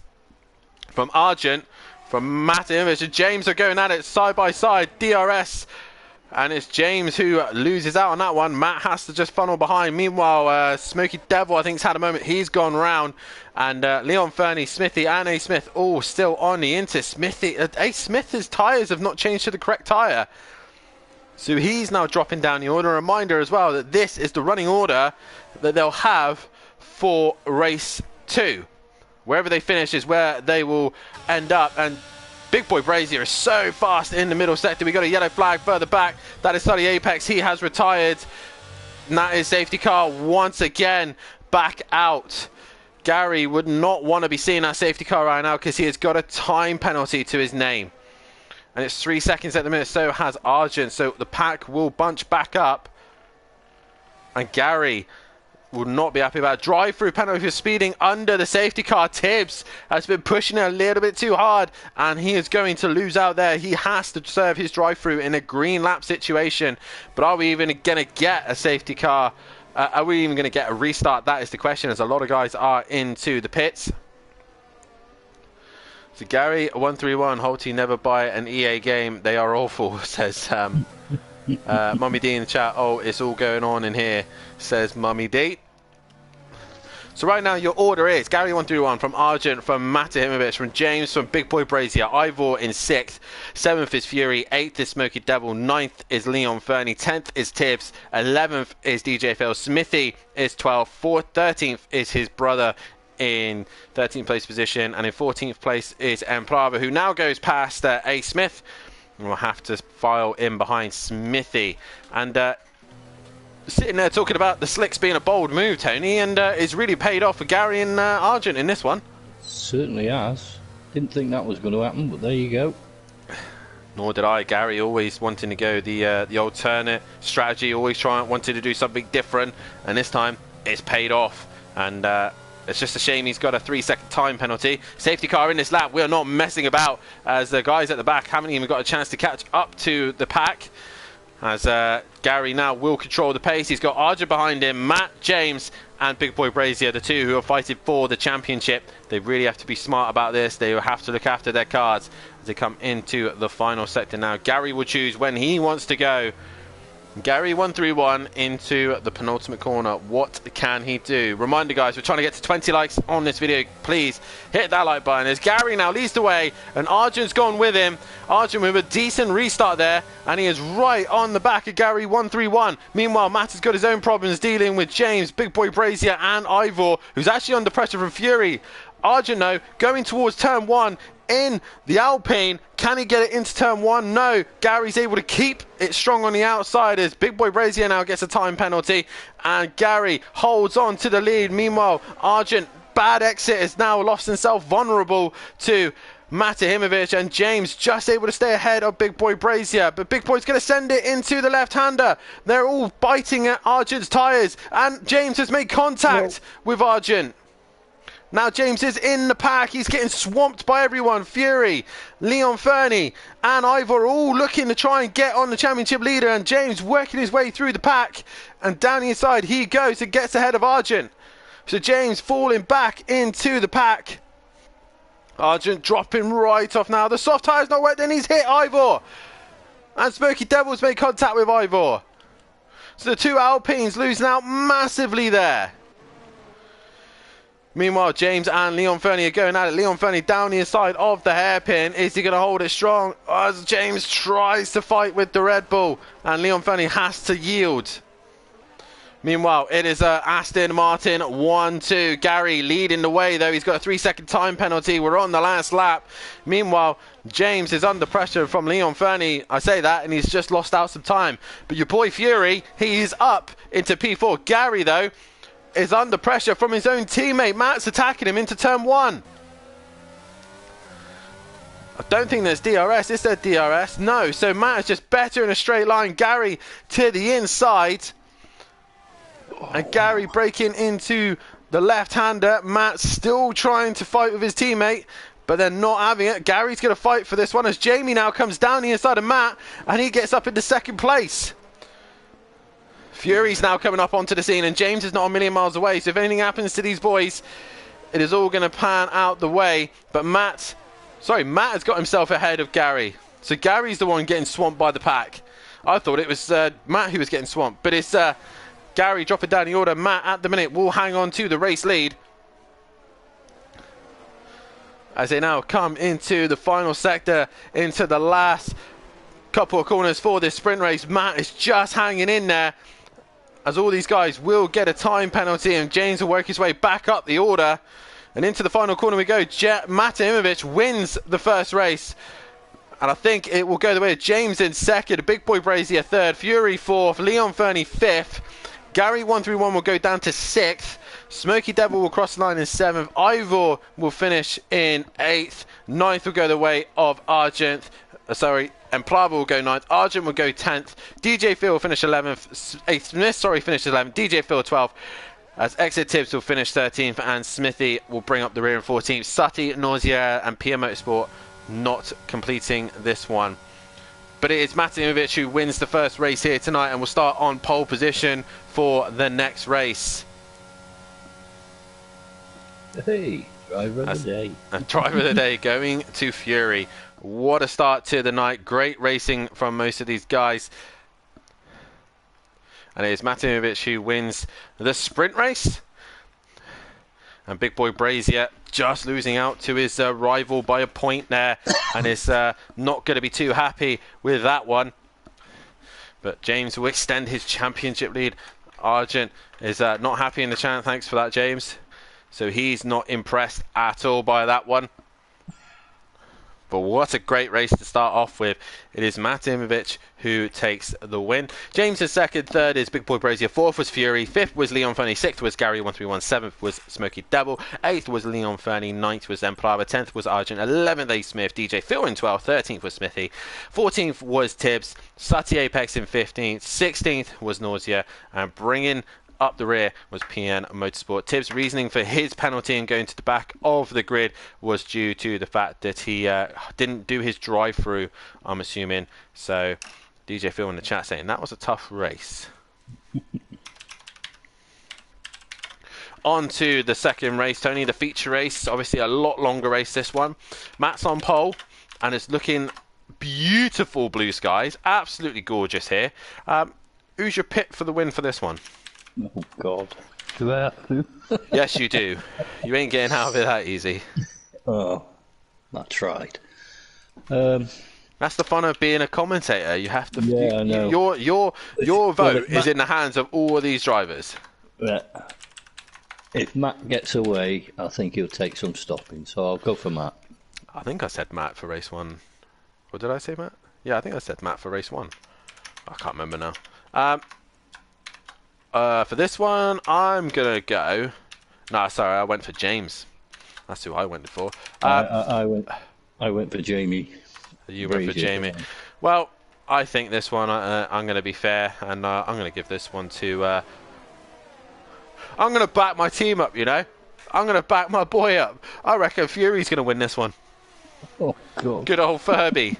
S2: From Argent, from Matt Image, and James are going at it side by side. DRS. And it's James who loses out on that one. Matt has to just funnel behind. Meanwhile, Smoky Devil, I think, has had a moment. He's gone round. And Leon Fernie, Smithy, and A. Smith all still on the into. Smithy, A. Smith's tyres have not changed to the correct tyre. So he's now dropping down the order. A reminder as well that this is the running order that they'll have for race 2. Wherever they finish is where they will end up. And Big Boy Brazier is so fast in the middle sector. We got a yellow flag further back. That is Sully Apex. He has retired. And that is safety car once again back out. Gary would not want to be seeing that safety car right now because he has got a time penalty to his name. And it's 3 seconds at the minute, so has Argent. So the pack will bunch back up. And Gary will not be happy about it. Drive-through penalty for speeding under the safety car. Tibbs has been pushing it a little bit too hard. And he is going to lose out there. He has to serve his drive-through in a green lap situation. But are we even going to get a safety car? Are we even going to get a restart? That is the question, as a lot of guys are into the pits. So Gary 131, Holty never buy an EA game. They are awful, says Mummy D in the chat. Oh, it's all going on in here, says Mummy D. So right now your order is Gary 131 from Argent, from Matt Imovich, from James, from Big Boy Brazier, Ivor in 6th, 7th is Fury, 8th is Smoky Devil, 9th is Leon Fernie, 10th is Tibbs, 11th is DJ Phil, Smithy is 12th, 13th is his brother in 13th place position, and in 14th place is Emplava, who now goes past A. Smith, and will have to file in behind Smithy. And sitting there talking about the slicks being a bold move, Tony, and it's really paid off for Gary and Argent in this one.
S1: Certainly has. Didn't think that was going to happen, but there you go.
S2: Nor did I. Gary always wanting to go the alternate strategy, always wanted to do something different, and this time it's paid off. And it's just a shame he's got a 3-second time penalty. Safety car in this lap. We're not messing about, as the guys at the back haven't even got a chance to catch up to the pack. As Gary now will control the pace. He's got Arja behind him, Matt, James, and Big Boy Brazier, the two who are fighting for the championship. They really have to be smart about this. They will have to look after their cars as they come into the final sector now. Gary will choose when he wants to go. Gary 131 into the penultimate corner. What can he do? Reminder, guys, we're trying to get to 20 likes on this video. Please hit that like button as Gary now leads the way and Arjun's gone with him. Arjun with a decent restart there, and he is right on the back of Gary 131. Meanwhile, Matt has got his own problems dealing with James, Big Boy Brazier, and Ivor, who's actually under pressure from Fury. Arjun, though, going towards turn 1 in the Alpine. Can he get it into turn 1? No. Gary's able to keep it strong on the outside as Big Boy Brazier now gets a time penalty, and Gary holds on to the lead. Meanwhile, Argent, bad exit, has now lost himself vulnerable to Matahimovic, and James just able to stay ahead of Big Boy Brazier, but Big Boy's going to send it into the left-hander. They're all biting at Argent's tyres, and James has made contact with Argent. Now James is in the pack. He's getting swamped by everyone. Fury, Leon Fernie, and Ivor all looking to try and get on the championship leader, and James working his way through the pack, and down the inside he goes and gets ahead of Argent. So James falling back into the pack. Argent dropping right off now. The soft tyre's not wet, then he's hit Ivor. And Smoky Devil's made contact with Ivor. So the two Alpines losing out massively there. Meanwhile, James and Leon Fernie are going at it. Leon Fernie down the inside of the hairpin. Is he going to hold it strong? As James tries to fight with the Red Bull, and Leon Fernie has to yield. Meanwhile, it is Aston Martin 1-2. Gary leading the way, though. He's got a 3-second time penalty. We're on the last lap. Meanwhile, James is under pressure from Leon Fernie. I say that, and he's just lost out some time. But your boy Fury, he's up into P4. Gary, though, is under pressure from his own teammate. Matt's attacking him into turn 1. I don't think there's DRS. Is there DRS? No. So Matt is just better in a straight line. Gary to the inside. And Gary breaking into the left-hander. Matt's still trying to fight with his teammate, but they're not having it. Gary's going to fight for this one as Jamie now comes down the inside of Matt, and he gets up into second place. Fury's now coming up onto the scene, and James is not a million miles away, so if anything happens to these boys, it is all going to pan out the way. But Matt has got himself ahead of Gary. So Gary's the one getting swamped by the pack. I thought it was Matt who was getting swamped, but it's Gary dropping down the order. Matt at the minute will hang on to the race lead as they now come into the final sector, into the last couple of corners for this sprint race. Matt is just hanging in there as all these guys will get a time penalty, and James will work his way back up the order, and into the final corner we go. Matt Imovic wins the first race, and I think it will go the way of James in second, Big Boy Brazier third, Fury fourth, Leon Fernie fifth. Gary 131 will go down to 6th. Smoky Devil will cross the line in 7th. Ivor will finish in 8th. 9th will go the way of Argent. And Plava will go 9th. Argent will go 10th. DJ Phil will finish 11th. Smith, finishes 11th. DJ Phil 12th. As Exit Tips will finish 13th. And Smithy will bring up the rear in 14th. Sutty, Nausea and PM Motorsport not completing this one. But it is Matt Imovic who wins the first race here tonight and will start on pole position for the next race.
S1: Hey, driver of the day.
S2: And driver of the day going to Fury. What a start to the night. Great racing from most of these guys. And it is Matt Imovic who wins the sprint race. And Big Boy Brazier just losing out to his rival by a point there, and is not going to be too happy with that one. But James will extend his championship lead. Argent is not happy in the channel. Thanks for that, James. So he's not impressed at all by that one. But what a great race to start off with. It is Matt Imovic who takes the win. James is second, third is Big Boy Brazier, fourth was Fury, fifth was Leon Fernie, sixth was Gary 131, seventh was Smoky Devil, eighth was Leon Fernie, ninth was Emplava, 10th was Argent, 11th A Smith, DJ Phil in 12th, 13th was Smithy, 14th was Tibbs, Sati Apex in 15th, 16th was Nausea, and bringing up the rear was PN Motorsport. Tibbs' reasoning for his penalty and going to the back of the grid was due to the fact that he didn't do his drive-through, I'm assuming. So DJ Phil in the chat saying that was a tough race. On to the second race, Tony, the feature race. Obviously a lot longer race, this one. Matt's on pole and it's looking beautiful blue skies. Absolutely gorgeous here. Who's your pick for the win for this one?
S1: Oh, God. Do I have to?
S2: Yes, you do. You ain't getting out of it that easy.
S1: Oh, I tried.
S2: That's the fun of being a commentator. You have to.
S1: Yeah, I know.
S2: Your vote is in the hands of all of these drivers.
S1: If Matt gets away, I think he'll take some stopping, so I'll go for Matt.
S2: I think I said Matt for race 1. Or did I say Matt? Yeah, I think I said Matt for race 1. I can't remember now. For this one, I'm gonna go. No, sorry, I went for James. That's who I went for.
S1: I went for Jamie.
S2: You went for Jamie. Well, I think this one, I'm going to be fair, and I'm going to give this one to... I'm going to back my team up, you know? I'm going to back my boy up. I reckon Fury's going to win this one.
S1: Oh, God.
S2: Good old Furby.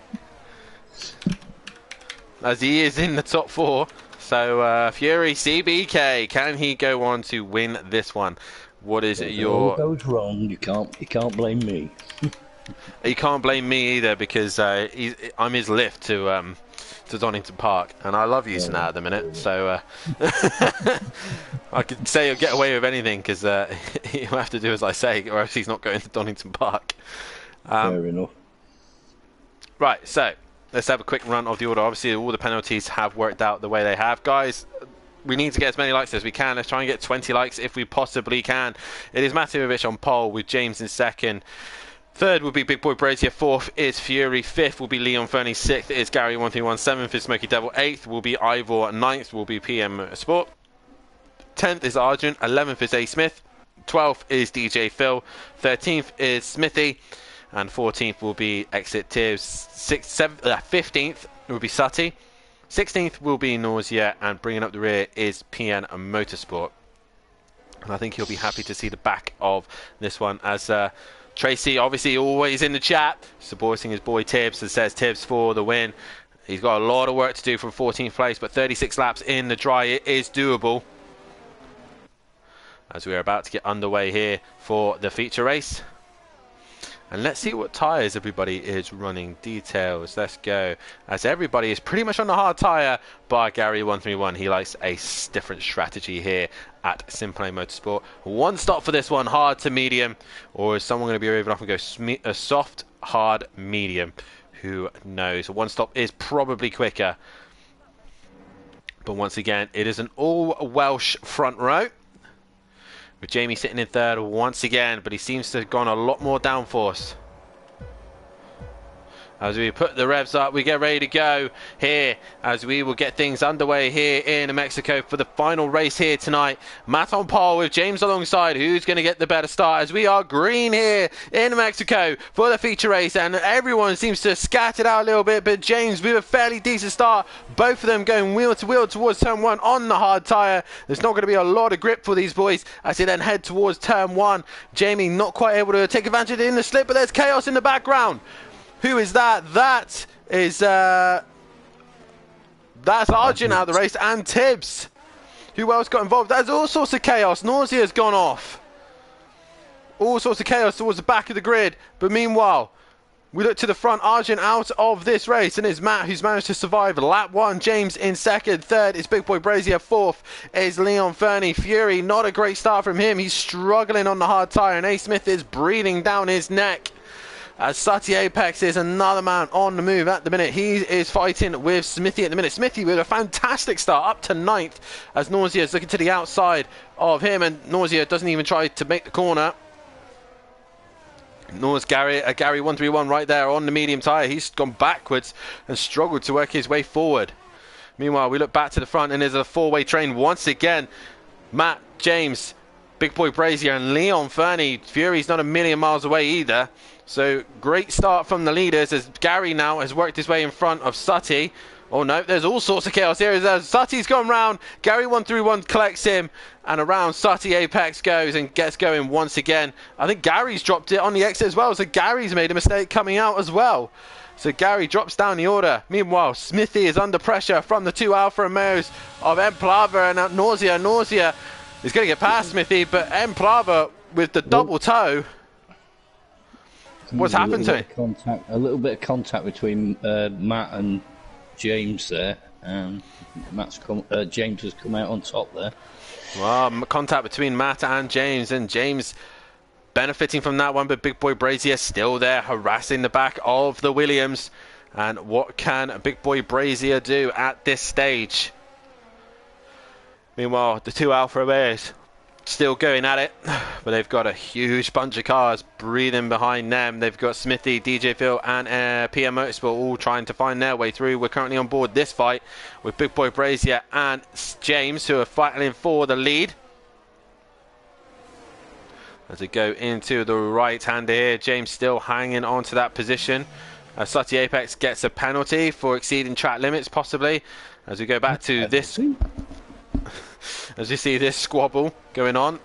S2: As he is in the top 4. So, Fury CBK, can he go on to win this one? What is your...
S1: If it goes wrong, you can't blame me.
S2: You can't blame me either, because I'm his lift to Donington Park, and I love using that at the minute. So I could say he'll get away with anything, because he'll have to do as I say, or else he's not going to Donington Park.
S1: Fair enough.
S2: Right, so let's have a quick run of the order. Obviously, all the penalties have worked out the way they have. Guys, we need to get as many likes as we can. Let's try and get 20 likes if we possibly can. It is Matimovic on pole, with James in second. Third will be Big Boy Brazier. Fourth is Fury. Fifth will be Leon Fernie. Sixth is Gary 1317. Seventh is Smoky Devil. Eighth will be Ivor. Ninth will be PM Sport. 10th is Argent. 11th is A Smith. 12th is DJ Phil. 13th is Smithy. And 14th will be Exit Tibbs. 15th will be Sutty. 16th will be Nausea. And bringing up the rear is PN Motorsport. And I think he'll be happy to see the back of this one, as Tracy, obviously always in the chat, supporting his boy Tibbs, and says Tibbs for the win. He's got a lot of work to do from 14th place, but 36 laps in the dry, it is doable. As we are about to get underway here for the feature race. And let's see what tyres everybody is running. Details, let's go. As everybody is pretty much on the hard tyre, bar Gary131. He likes a different strategy here at Simplay Motorsport. One stop for this one, hard to medium. Or is someone going to be brave enough and go a soft, hard, medium? Who knows? One stop is probably quicker. But once again, it is an all Welsh front row, with Jamie sitting in third once again, but he seems to have gone a lot more downforce. As we put the revs up, we get ready to go here, as we will get things underway here in Mexico for the final race here tonight. Matt on pole with James alongside. Who's going to get the better start, as we are green here in Mexico for the feature race, and everyone seems to have scattered out a little bit, but James with a fairly decent start. Both of them going wheel to wheel towards turn one on the hard tyre. There's not going to be a lot of grip for these boys as they then head towards turn one. Jamie not quite able to take advantage in the slip, but there's chaos in the background. Who is that? That is that's Arjun out of the race, and Tibbs. Who else got involved? There's all sorts of chaos. Nausea's gone off. All sorts of chaos towards the back of the grid. But meanwhile, we look to the front. Arjun out of this race, and it's Matt who's managed to survive lap one. James in second. Third is Big Boy Brazier. Fourth is Leon Fernie. Fury, not a great start from him. He's struggling on the hard tyre, and A Smith is breathing down his neck. As Sati Apex is another man on the move at the minute. He is fighting with Smithy at the minute. Smithy with a fantastic start up to 9th, as Nausea is looking to the outside of him, and Nausea doesn't even try to make the corner. Nor Gary 131 right there on the medium tyre. He's gone backwards and struggled to work his way forward. Meanwhile, we look back to the front, and there's a four-way train once again. Matt, James, Big Boy Brazier, and Leon Fernie. Fury's not a million miles away either. So great start from the leaders, as Gary now has worked his way in front of Sutty. Oh no, there's all sorts of chaos here. Sutty's gone round, Gary 131 collects him, and around Sutty Apex goes and gets going once again. I think Gary's dropped it on the exit as well, so Gary's made a mistake coming out as well. So Gary drops down the order. Meanwhile, Smithy is under pressure from the two Alfa Romeos of M. Plava and Nausea. Nausea is going to get past Smithy, but M. Plava with the double toe. What's happened to it?
S1: A little bit of contact between Matt and James there. James has come out on top there.
S2: Well, contact between Matt and James benefiting from that one, but Big Boy Brazier still there, harassing the back of the Williams. And what can Big Boy Brazier do at this stage? Meanwhile, the two Alfa Romeos still going at it, but they've got a huge bunch of cars breathing behind them. They've got Smithy, DJ Phil, and PM Motorsport all trying to find their way through. We're currently on board this fight with Big Boy Brazier and James, who are fighting for the lead. As we go into the right hander here, James still hanging on to that position. Sutty Apex gets a penalty for exceeding track limits, possibly. As we go back to this, as you see this squabble going on,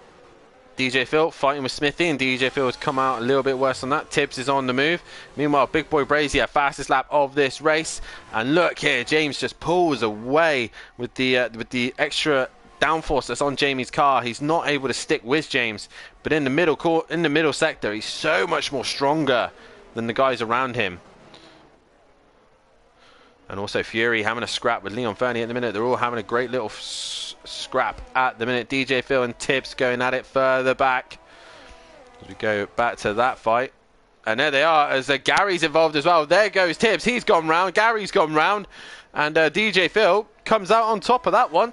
S2: DJ Phil fighting with Smithy, and DJ Phil has come out a little bit worse on that. Tibbs is on the move. Meanwhile, Big Boy Brazier, fastest lap of this race. And look here, James just pulls away with the extra downforce that's on Jamie's car. He's not able to stick with James, but in the middle sector, he's so much more stronger than the guys around him. And also Fury having a scrap with Leon Fernie at the minute. They're all having a great little scrap at the minute. DJ Phil and Tibbs going at it further back. As we go back to that fight. And there they are, as Gary's involved as well. There goes Tibbs. He's gone round. Gary's gone round. And DJ Phil comes out on top of that one.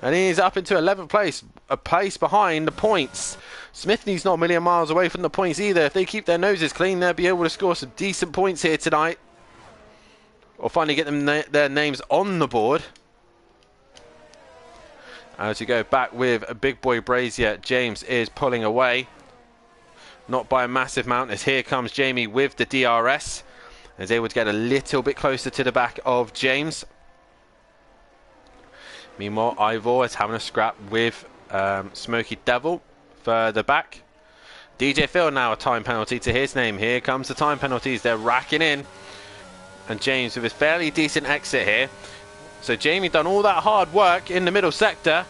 S2: And he's up into 11th place. A place behind the points. Smithney's not a million miles away from the points either. If they keep their noses clean, they'll be able to score some decent points here tonight. Or finally get them their names on the board. As you go back with a Big Boy Brazier, James is pulling away. Not by a massive amount, as here comes Jamie with the DRS. Is able to get a little bit closer to the back of James. Meanwhile, Ivor is having a scrap with Smoky Devil further back. DJ Phil now a time penalty to his name. Here comes the time penalties. They're racking in. And James with a fairly decent exit here. So Jamie done all that hard work in the middle sector.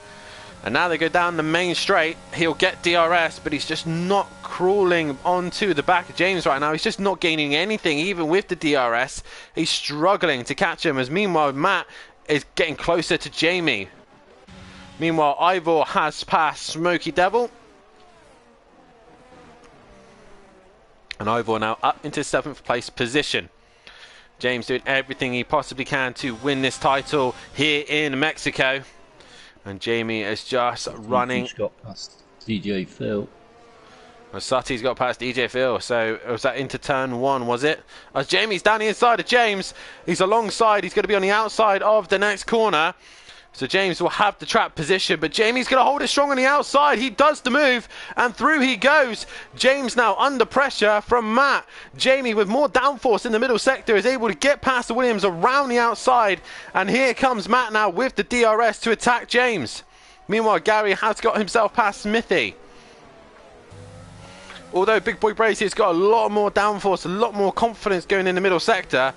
S2: And now they go down the main straight. He'll get DRS, but he's just not crawling onto the back of James right now. He's just not gaining anything, even with the DRS. He's struggling to catch him, as meanwhile Matt is getting closer to Jamie. Meanwhile, Ivor has passed Smoky Devil. And Ivor now up into 7th place position. James doing everything he possibly can to win this title here in Mexico. And Jamie is just running.
S1: He's got past DJ Phil.
S2: Sutty's got past DJ Phil. So was that into turn 1, was it? As Jamie's down the inside of James. He's alongside. He's going to be on the outside of the next corner. So James will have the trap position, but Jamie's going to hold it strong on the outside. He does the move, and through he goes. James now under pressure from Matt. Jamie, with more downforce in the middle sector, is able to get past the Williams around the outside. And here comes Matt now with the DRS to attack James. Meanwhile, Gary has got himself past Smithy. Although Big Boy Bracey's got a lot more downforce, a lot more confidence going in the middle sector,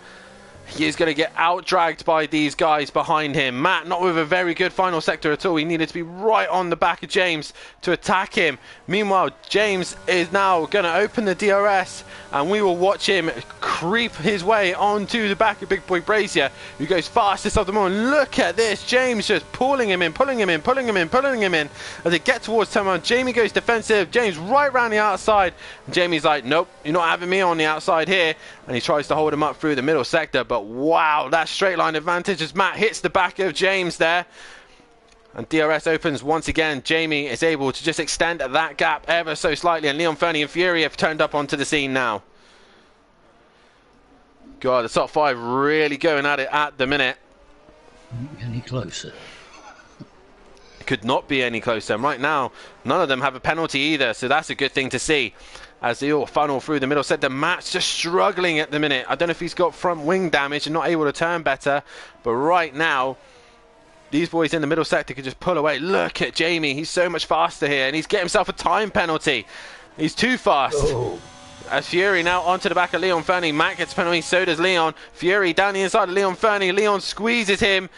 S2: he is going to get out-dragged by these guys behind him. Matt not with a very good final sector at all. He needed to be right on the back of James to attack him. Meanwhile, James is now going to open the DRS, and we will watch him creep his way onto the back of Big Boy Brazier, who goes fastest of them all. And look at this. James just pulling him in, pulling him in, pulling him in, pulling him in. As they get towards turn 1, Jamie goes defensive. James right round the outside. And Jamie's like, nope, you're not having me on the outside here. And he tries to hold him up through the middle sector, but wow, that straight line advantage as Matt hits the back of James there. And DRS opens once again. Jamie is able to just extend that gap ever so slightly, and Leon Fernie and Fury have turned up onto the scene now. God, the top 5 really going at it at the minute.
S1: Any closer?
S2: Could not be any closer. And right now, none of them have a penalty either, so that's a good thing to see. As they all funnel through the middle sector. Matt's just struggling at the minute. I don't know if he's got front wing damage and not able to turn better. But right now, these boys in the middle sector could just pull away. Look at Jamie. He's so much faster here. And he's getting himself a time penalty. He's too fast. Oh. As Fury now onto the back of Leon Fernie. Matt gets a penalty. So does Leon. Fury down the inside of Leon Fernie. Leon squeezes him.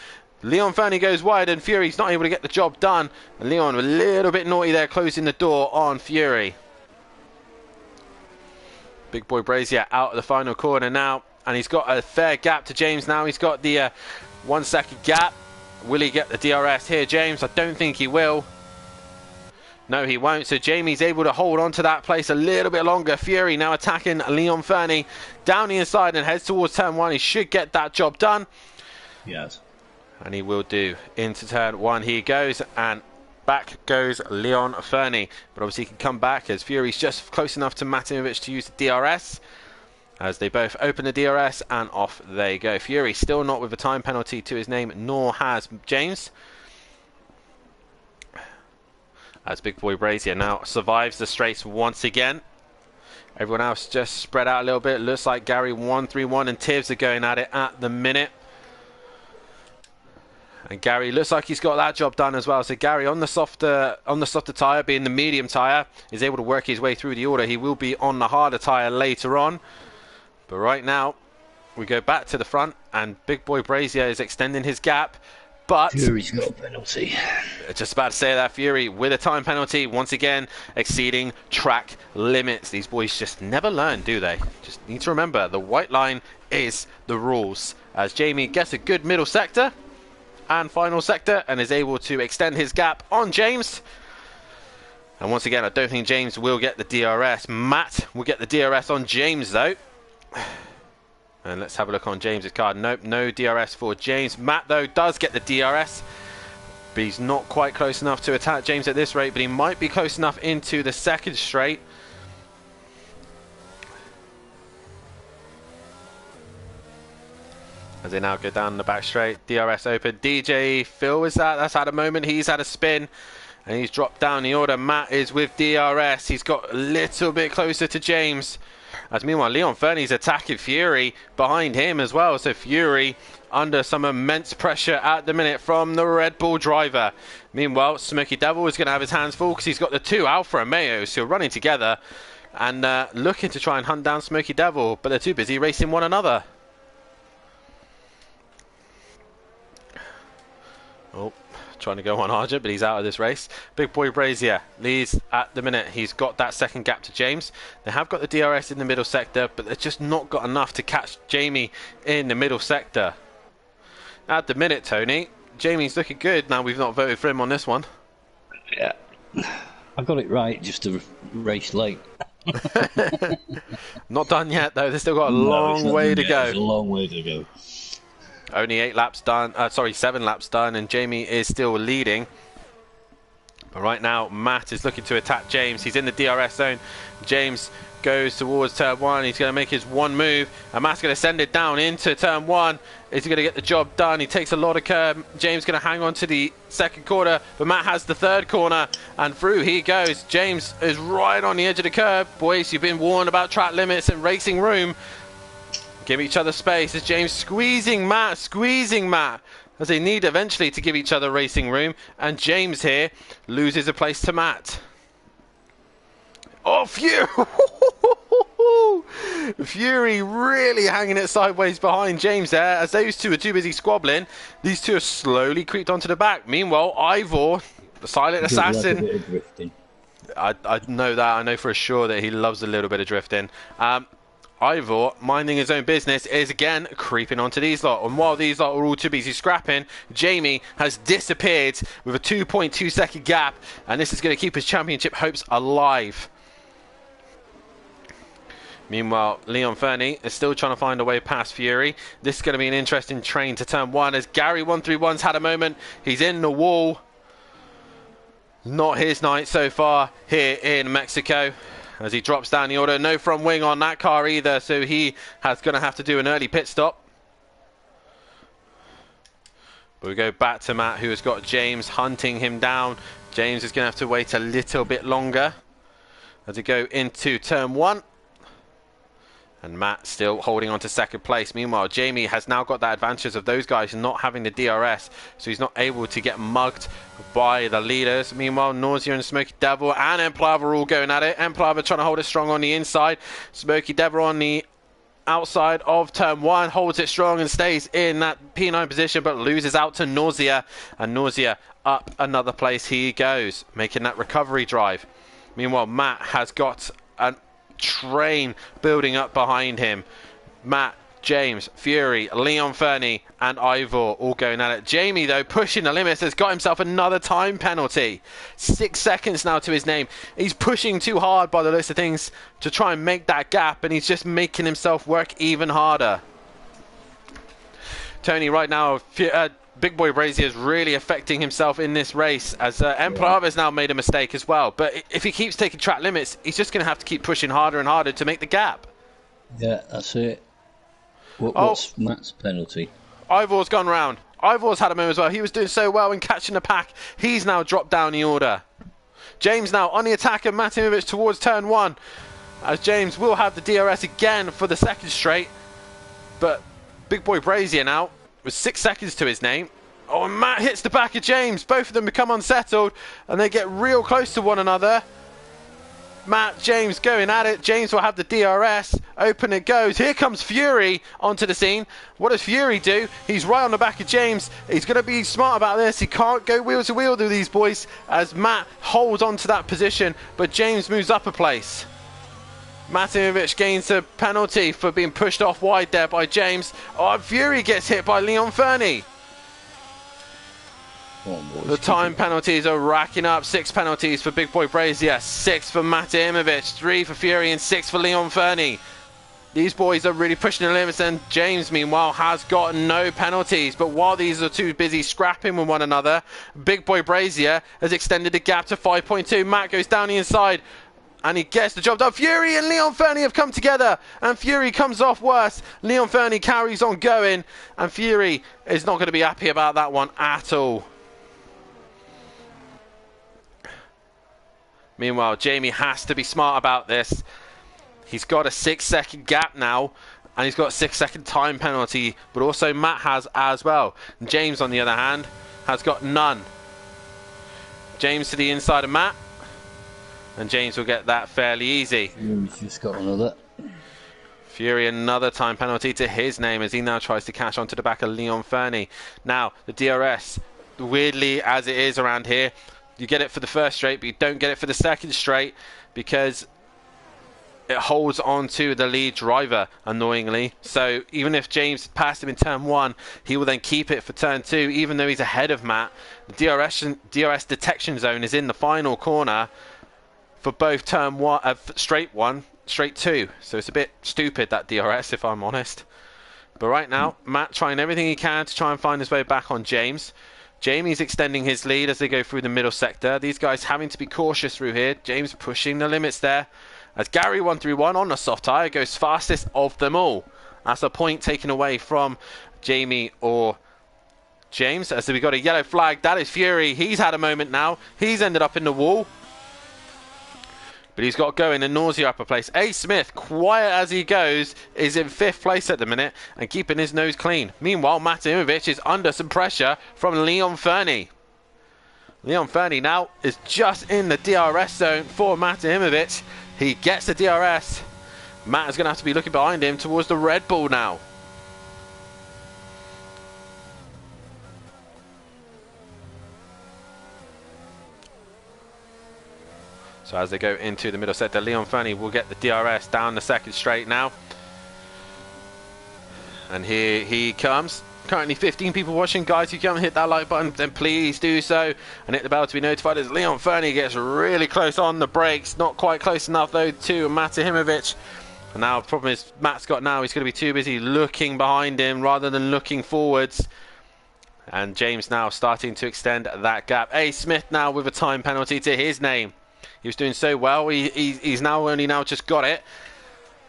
S2: Leon Fernie goes wide and Fury's not able to get the job done. And Leon a little bit naughty there, closing the door on Fury. Big Boy Brazier out of the final corner now, and he's got a fair gap to James now. He's got the 1 second gap. Will he get the DRS here, James? I don't think he will. No, he won't. So Jamie's able to hold on to that place a little bit longer. Fury now attacking Leon Fernie down the inside and heads towards turn 1. He should get that job done.
S1: Yes.
S2: And he will do. Into turn 1 he goes, and back goes Leon Fernie. But obviously he can come back as Fury's just close enough to Matimovic to use the DRS. As they both open the DRS and off they go. Fury still not with a time penalty to his name, nor has James. As Big Boy Brazier now survives the straights once again. Everyone else just spread out a little bit. Looks like Gary 131 and Tibbs are going at it at the minute. And Gary looks like he's got that job done as well. So Gary on the softer tyre, being the medium tyre, is able to work his way through the order. He will be on the harder tyre later on. But right now, we go back to the front, and Big Boy Brazier is extending his gap. But
S1: Fury's got a penalty.
S2: just about to say that, Fury with a time penalty, once again exceeding track limits. These boys just never learn, do they? Just need to remember, the white line is the rules. As Jamie gets a good middle sector and final sector and is able to extend his gap on James. And once again, I don't think James will get the DRS. Matt will get the DRS on James, though. And let's have a look on James's card. Nope, no DRS for James. Matt, though, does get the DRS. But he's not quite close enough to attack James at this rate. But he might be close enough into the second straight. As they now go down the back straight. DRS open. DJ Phil is that. That's had a moment. He's had a spin. And he's dropped down the order. Matt is with DRS. He's got a little bit closer to James. As meanwhile, Leon Fernie's attacking Fury behind him as well. So Fury under some immense pressure at the minute from the Red Bull driver. Meanwhile, Smoky Devil is going to have his hands full because he's got the two Alfa Romeos who are running together and looking to try and hunt down Smoky Devil, but they're too busy racing one another. Oh, trying to go on Argent, but he's out of this race. Big Boy Brazier leads at the minute. He's got that second gap to James. They have got the DRS in the middle sector, but they've just not got enough to catch Jamie in the middle sector. At the minute, Tony, Jamie's looking good. Now we've not voted for him on this one.
S1: Yeah. I got it right, just a race late.
S2: Not done yet, though. They've still got a long way to go.
S1: There's a long way to go.
S2: Only 8 laps done. Sorry, 7 laps done, and Jamie is still leading. But right now, Matt is looking to attack James. He's in the DRS zone. James goes towards turn 1. He's going to make his one move, and Matt's going to send it down into turn 1. Is he going to get the job done? He takes a lot of curb. James going to hang on to the second corner, but Matt has the third corner, and through he goes. James is right on the edge of the curb. Boys, you've been warned about track limits and racing room. Give each other space as James squeezing Matt, as they need eventually to give each other racing room, and James here loses a place to Matt. Oh, Fury! Fury really hanging it sideways behind James there, as those two are too busy squabbling. These two are slowly creeped onto the back. Meanwhile, Ivor, the silent assassin.
S1: Like a bit of drifting.
S2: I know that. I know for sure that he loves a little bit of drifting. Ivor, minding his own business, is again creeping onto these lot. And while these lot are all too busy scrapping, Jamie has disappeared with a 2.2 second gap. And this is going to keep his championship hopes alive. Meanwhile, Leon Fernie is still trying to find a way past Fury. This is going to be an interesting train to turn 1 as Gary 131's had a moment. He's in the wall. Not his night so far here in Mexico. As he drops down the order, no front wing on that car either, so he has going to have to do an early pit stop. But we go back to Matt, who has got James hunting him down. James is going to have to wait a little bit longer as we go into turn 1. And Matt still holding on to second place. Meanwhile, Jamie has now got that advantage of those guys not having the DRS, so he's not able to get mugged by the leaders. Meanwhile, Nausea and Smoky Devil and Emplava are all going at it. Emplava trying to hold it strong on the inside. Smoky Devil on the outside of turn 1 holds it strong and stays in that P9 position, but loses out to Nausea. And Nausea up another place he goes, making that recovery drive. Meanwhile, Matt has got an train building up behind him. Matt, James, Fury, Leon Fernie and Ivor all going at it. Jamie, though, pushing the limits, has got himself another time penalty. 6 seconds now to his name. He's pushing too hard by the list of things to try and make that gap, and he's just making himself work even harder. Tony, right now, Big Boy Brazier is really affecting himself in this race, as Emperor has now made a mistake as well. But if he keeps taking track limits, he's just going to have to keep pushing harder and harder to make the gap.
S1: Yeah, that's it. What's Matt's penalty?
S2: Ivor's gone round. Ivor's had a moment as well. He was doing so well in catching the pack. He's now dropped down the order. James now on the attack, and Matimovic towards turn 1. As James will have the DRS again for the second straight. But Big Boy Brazier now with 6 seconds to his name. Oh, and Matt hits the back of James. Both of them become unsettled, and they get real close to one another. Matt, James going at it. James will have the DRS. Open it goes. Here comes Fury onto the scene. What does Fury do? He's right on the back of James. He's going to be smart about this. He can't go wheel to wheel with these boys as Matt holds on to that position, but James moves up a place. Matimovic gains a penalty for being pushed off wide there by James. Oh, Fury gets hit by Leon Fernie. The time penalties are racking up. 6 penalties for Big Boy Brazier, 6 for Matimovic, 3 for Fury and 6 for Leon Fernie. These boys are really pushing the limits, and James, meanwhile, has got no penalties. But while these are too busy scrapping with one another, Big Boy Brazier has extended the gap to 5.2. Matt goes down the inside, and he gets the job done. Fury and Leon Fernie have come together, and Fury comes off worse. Leon Fernie carries on going, and Fury is not going to be happy about that one at all. Meanwhile, Jamie has to be smart about this. He's got a 6-second gap now, and he's got a 6-second time penalty, but also Matt has as well. And James, on the other hand, has got none. James to the inside of Matt, and James will get that fairly easy.
S1: Fury's just got another.
S2: Fury, another time penalty to his name as he now tries to catch onto the back of Leon Fernie. Now, the DRS, weirdly as it is around here, you get it for the first straight, but you don't get it for the second straight because it holds on to the lead driver, annoyingly. So even if James passed him in turn 1, he will then keep it for turn 2, even though he's ahead of Matt. The DRS detection zone is in the final corner for both turn 1, straight 1, straight 2. So it's a bit stupid, that DRS, if I'm honest. But right now, Matt trying everything he can to try and find his way back on James. Jamie's extending his lead as they go through the middle sector. These guys having to be cautious through here. James pushing the limits there. As Gary 131 on a soft tyre goes fastest of them all. That's a point taken away from Jamie or James. As we got a yellow flag. That is Fury. He's had a moment now. He's ended up in the wall. But he's got going in Nausea upper place. A. Smith, quiet as he goes, is in 5th place at the minute and keeping his nose clean. Meanwhile, Matimovic is under some pressure from Leon Fernie. Leon Fernie now is just in the DRS zone for Matimovic. He gets the DRS. Matt is going to have to be looking behind him towards the Red Bull now. So as they go into the middle sector, Leon Fernie will get the DRS down the second straight now. And here he comes. Currently 15 people watching. Guys, if you haven't hit that like button, then please do so. And hit the bell to be notified as Leon Fernie gets really close on the brakes. Not quite close enough, though, to Matimovic. And now the problem is Matt's got now, he's going to be too busy looking behind him rather than looking forwards. And James now starting to extend that gap. A. Smith now with a time penalty to his name. He was doing so well. He's now only just got it.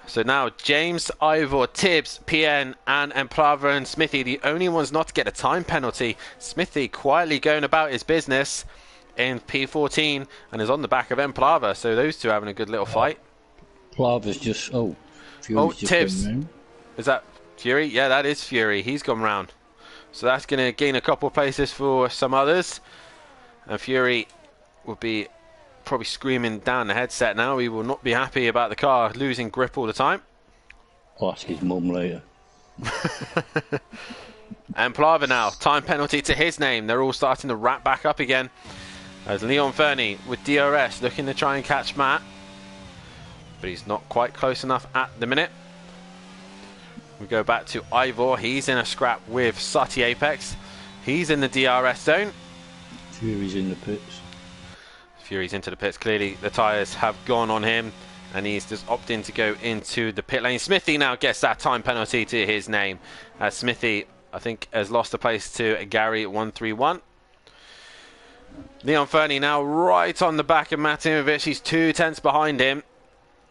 S2: So now James, Ivor, Tibbs, PN, and Emplava and Smithy, the only ones not to get a time penalty. Smithy quietly going about his business in P14 and is on the back of Emplava. So those two having a good little fight.
S1: Plava's just... Oh,
S2: Fury's just Tibbs. Is that Fury? Yeah, that is Fury. He's gone round. So that's going to gain a couple of places for some others. And Fury will be probably screaming down the headset now. He will not be happy about the car losing grip all the time.
S1: I'll ask his mum later.
S2: And Plava now, time penalty to his name. They're all starting to wrap back up again. As Leon Fernie with DRS looking to try and catch Matt. But he's not quite close enough at the minute. We go back to Ivor. He's in a scrap with Sutty Apex. He's in the DRS zone.
S1: Fury's in the pits.
S2: Fury's into the pits. Clearly the tyres have gone on him and he's just opting to go into the pit lane. Smithy now gets that time penalty to his name. Smithy, I think, has lost a place to Gary 131. Leon Fernie now right on the back of Matimovic. He's 2 tenths behind him.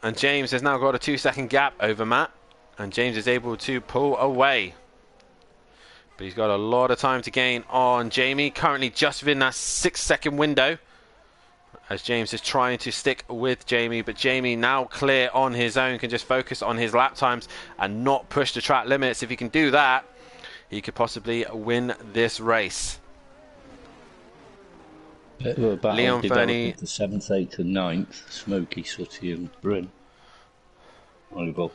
S2: And James has now got a 2-second gap over Matt. And James is able to pull away. But he's got a lot of time to gain on Jamie. Currently just within that 6-second window. As James is trying to stick with Jamie, but Jamie now clear on his own, can just focus on his lap times and not push the track limits. If he can do that, he could possibly win this race.
S1: Bit of a battle
S2: Leon
S1: developing
S2: Fernie.
S1: for 7th, 8th and 9th. Smokey, Sutty and Bryn. Volleyball.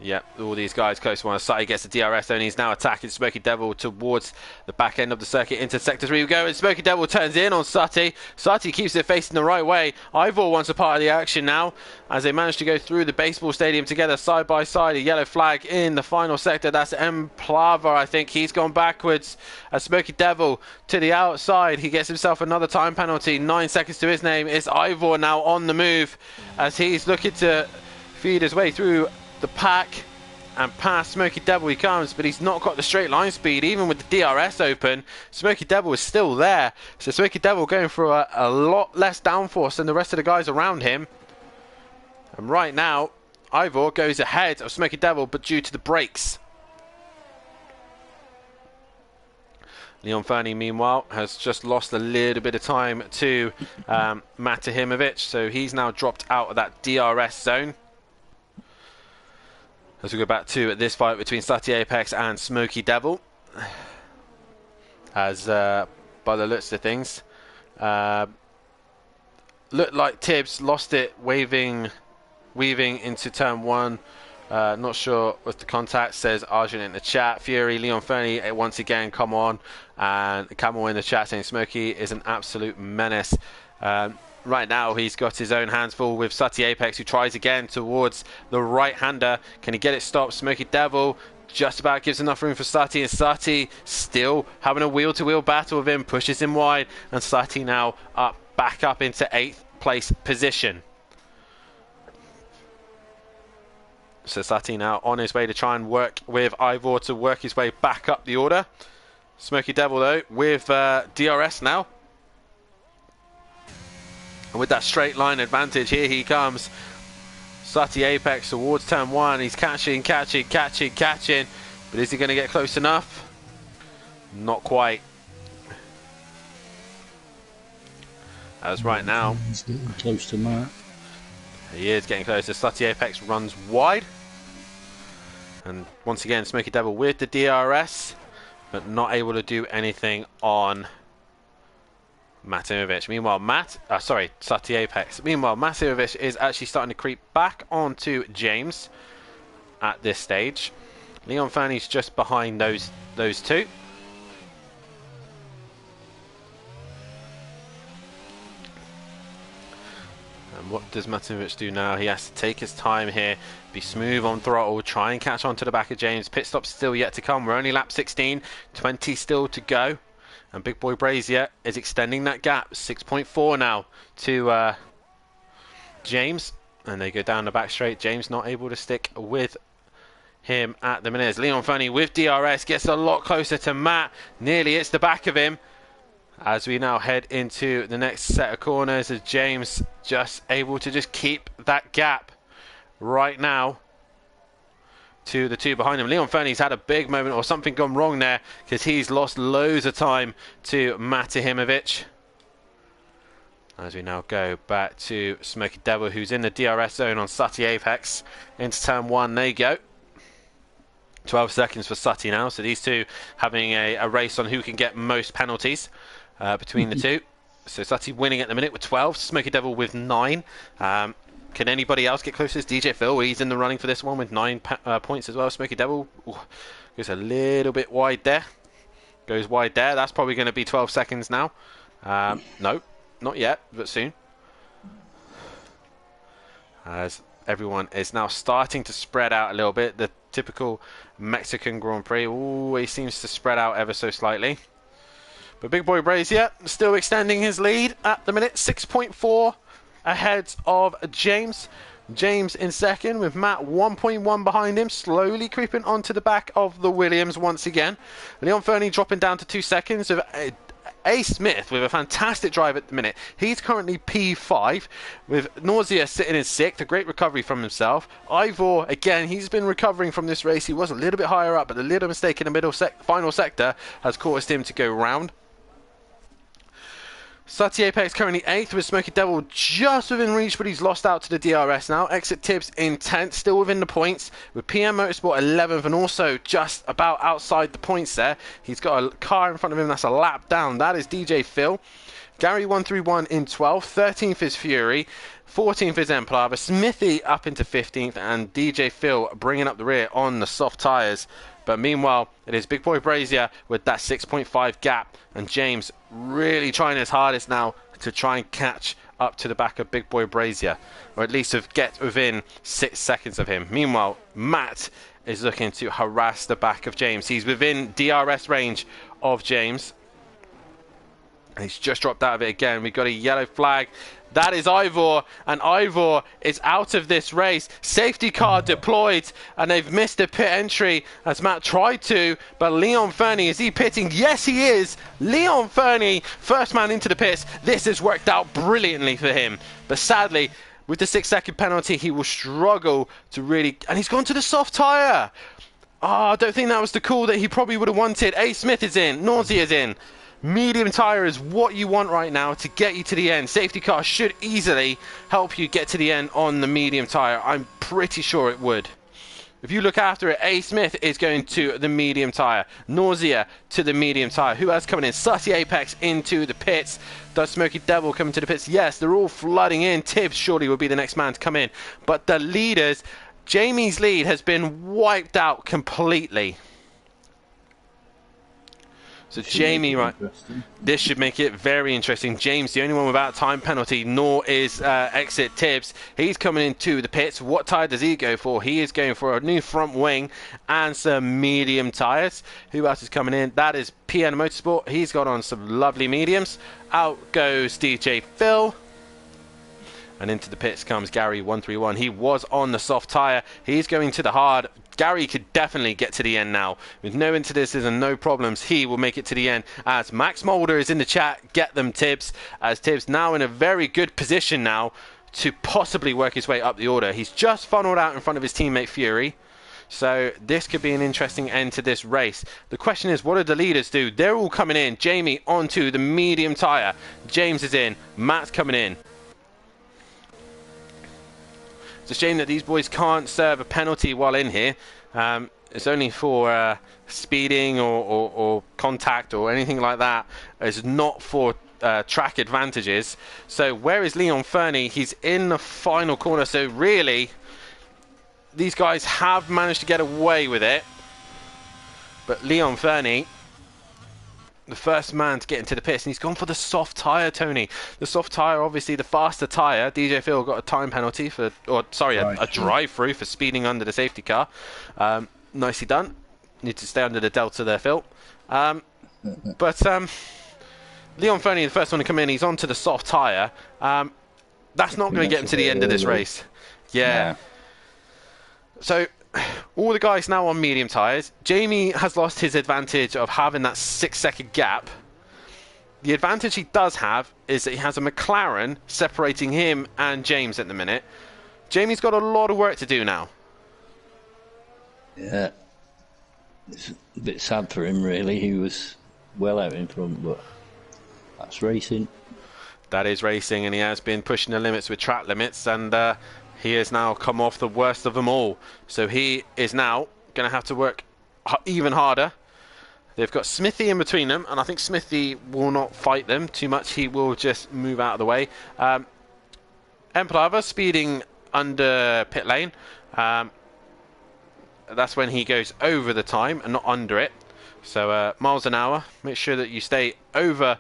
S2: Yep, all these guys close to one. Sutty gets the DRS and he's now attacking Smoky Devil towards the back end of the circuit into sector 3 we go, and Smoky Devil turns in on Sutty. Sutty keeps it facing the right way. Ivor wants a part of the action now as they manage to go through the baseball stadium together side by side. A yellow flag in the final sector. That's M. Plava, I think. He's gone backwards as Smoky Devil to the outside. He gets himself another time penalty. 9 seconds to his name. It's Ivor now on the move as he's looking to feed his way through the pack and past Smoky Devil he comes, but he's not got the straight line speed. Even with the DRS open, Smoky Devil is still there. So Smoky Devil going for a lot less downforce than the rest of the guys around him. And right now, Ivor goes ahead of Smoky Devil, but due to the brakes. Leon Fernie, meanwhile, has just lost a little bit of time to Matahimovic, so he's now dropped out of that DRS zone. As we go back to this fight between Sutty Apex and Smoky Devil. As by the looks of things, looked like Tibbs lost it weaving into turn 1. Not sure what the contact says. Arjun in the chat. Fury, Leon Fernie once again come on, and Camel in the chat saying Smoky is an absolute menace. Right now, he's got his own hands full with Sutty Apex, who tries again towards the right-hander. Can he get it stopped? Smoky Devil just about gives enough room for Sutty, and Sutty still having a wheel-to-wheel battle with him, pushes him wide, and Sutty now back up into 8th place position. So Sutty now on his way to try and work with Ivor to work his way back up the order. Smoky Devil, though, with DRS now. And with that straight line advantage, here he comes. Sutty Apex towards turn 1. He's catching. But is he going to get close enough? Not quite. As right now,
S1: He's getting close to Matt.
S2: he is getting closer. Sutty Apex runs wide. And once again, Smoky Devil with the DRS, but not able to do anything on Matimovic. Meanwhile, Sutty Apex. Meanwhile, Matimovic is actually starting to creep back onto James at this stage. Leon Fernie's just behind those two. And what does Matimovic do now? He has to take his time here, be smooth on throttle, try and catch on to the back of James. Pit stop's still yet to come. We're only lap 16, 20 still to go. And Big Boy Brazier is extending that gap. 6.4 now to James. And they go down the back straight. James not able to stick with him at the minute. As Leon Fernie with DRS gets a lot closer to Matt. Nearly hits the back of him. As we now head into the next set of corners, as James just able to just keep that gap right now to the two behind him. Leon Fernie's had a big moment, or something gone wrong there, because he's lost loads of time to Matahimovic. As we now go back to Smoky Devil, who's in the DRS zone on Sutty Apex. Into turn 1 they go. 12 seconds for Sutty now, so these two having a race on who can get most penalties between the two. So Sutty winning at the minute with 12, Smoky Devil with 9. Can anybody else get close to this? DJ Phil, he's in the running for this one with 9 points as well. Smoky Devil goes a little bit wide there. Goes wide there. That's probably going to be 12 seconds now. No, not yet, but soon. As everyone is now starting to spread out a little bit. The typical Mexican Grand Prix always seems to spread out ever so slightly. But Big Boy Brazier still extending his lead at the minute. 6.4 ahead of James. James in second with Matt 1.1 behind him, slowly creeping onto the back of the Williams once again. Leon Fernie dropping down to 2 seconds with A. Smith with a fantastic drive at the minute. He's currently P5 with Nausea sitting in 6th, a great recovery from himself. Ivor, again, he's been recovering from this race. He was a little bit higher up, but a little mistake in the final sector has caused him to go round. Sutty Apex currently 8th with Smoky Devil just within reach, but he's lost out to the DRS now. Exit Tibbs in 10th, still within the points, with PM Motorsport 11th and also just about outside the points there. He's got a car in front of him that's a lap down. That is DJ Phil. Gary 131 in 12th, 13th is Fury, 14th is Empire, Smithy up into 15th, and DJ Phil bringing up the rear on the soft tyres. But meanwhile, it is Big Boy Brazier with that 6.5 gap, and James really trying his hardest now to try and catch up to the back of Big Boy Brazier, or at least get within 6 seconds of him. Meanwhile, Matt is looking to harass the back of James. He's within DRS range of James. He's just dropped out of it again. We've got a yellow flag. That is Ivor, and Ivor is out of this race. Safety car deployed, and they've missed a pit entry as Matt tried to, but Leon Fernie, is he pitting? Yes, he is. Leon Fernie, first man into the pits. This has worked out brilliantly for him, but sadly, with the 6-second penalty, he will struggle to really, and he's gone to the soft tyre. Oh, I don't think that was the call that he probably would have wanted. A. Smith is in, Nausea is in. Medium tyre is what you want right now to get you to the end. Safety car should easily help you get to the end on the medium tyre. I'm pretty sure it would. If you look after it, A. Smith is going to the medium tyre. Nausea to the medium tyre. Who else coming in? Sussy Apex into the pits. Does Smoky Devil come into the pits? Yes, they're all flooding in. Tibbs surely will be the next man to come in. But the leaders, Jamie's lead has been wiped out completely. So Jamie, right, this should make it very interesting. James, the only one without time penalty, nor is exit Tibbs. He's coming into the pits. What tyre does he go for? He is going for a new front wing and some medium tyres. Who else is coming in? That is PN Motorsport. He's got on some lovely mediums. Out goes DJ Phil. And into the pits comes Gary 131. He was on the soft tyre. He's going to the hard. Gary could definitely get to the end now. With no incidences and no problems, he will make it to the end. As Max Mulder is in the chat, get them Tibbs. As Tibbs now in a very good position now to possibly work his way up the order. He's just funneled out in front of his teammate Fury. So this could be an interesting end to this race. The question is, what do the leaders do? They're all coming in. Jamie onto the medium tyre. James is in. Matt's coming in. It's a shame that these boys can't serve a penalty while in here. It's only for speeding or contact or anything like that. It's not for track advantages. So where is Leon Fernie? He's in the final corner. So really, these guys have managed to get away with it. But Leon Fernie, the first man to get into the pits, and he's gone for the soft tyre, Tony. The soft tyre, obviously the faster tyre. DJ Phil got a time penalty for, or sorry, a drive-through for speeding under the safety car. Nicely done. Need to stay under the delta there, Phil. But Leon Fernie, the first one to come in, he's onto the soft tyre. That's not going to get him to the end of this race. Yeah. So all the guys now on medium tyres. Jamie has lost his advantage of having that 6-second gap. The advantage he does have is that he has a McLaren separating him and James at the minute. Jamie's got a lot of work to do now.
S1: Yeah. It's a bit sad for him, really. He was well out in front, but that's racing.
S2: That is racing, and he has been pushing the limits with track limits, and he has now come off the worst of them all. So he is now going to have to work even harder. They've got Smithy in between them, and I think Smithy will not fight them too much. He will just move out of the way. Emplava speeding under pit lane. That's when he goes over the time and not under it. So miles an hour. Make sure that you stay over.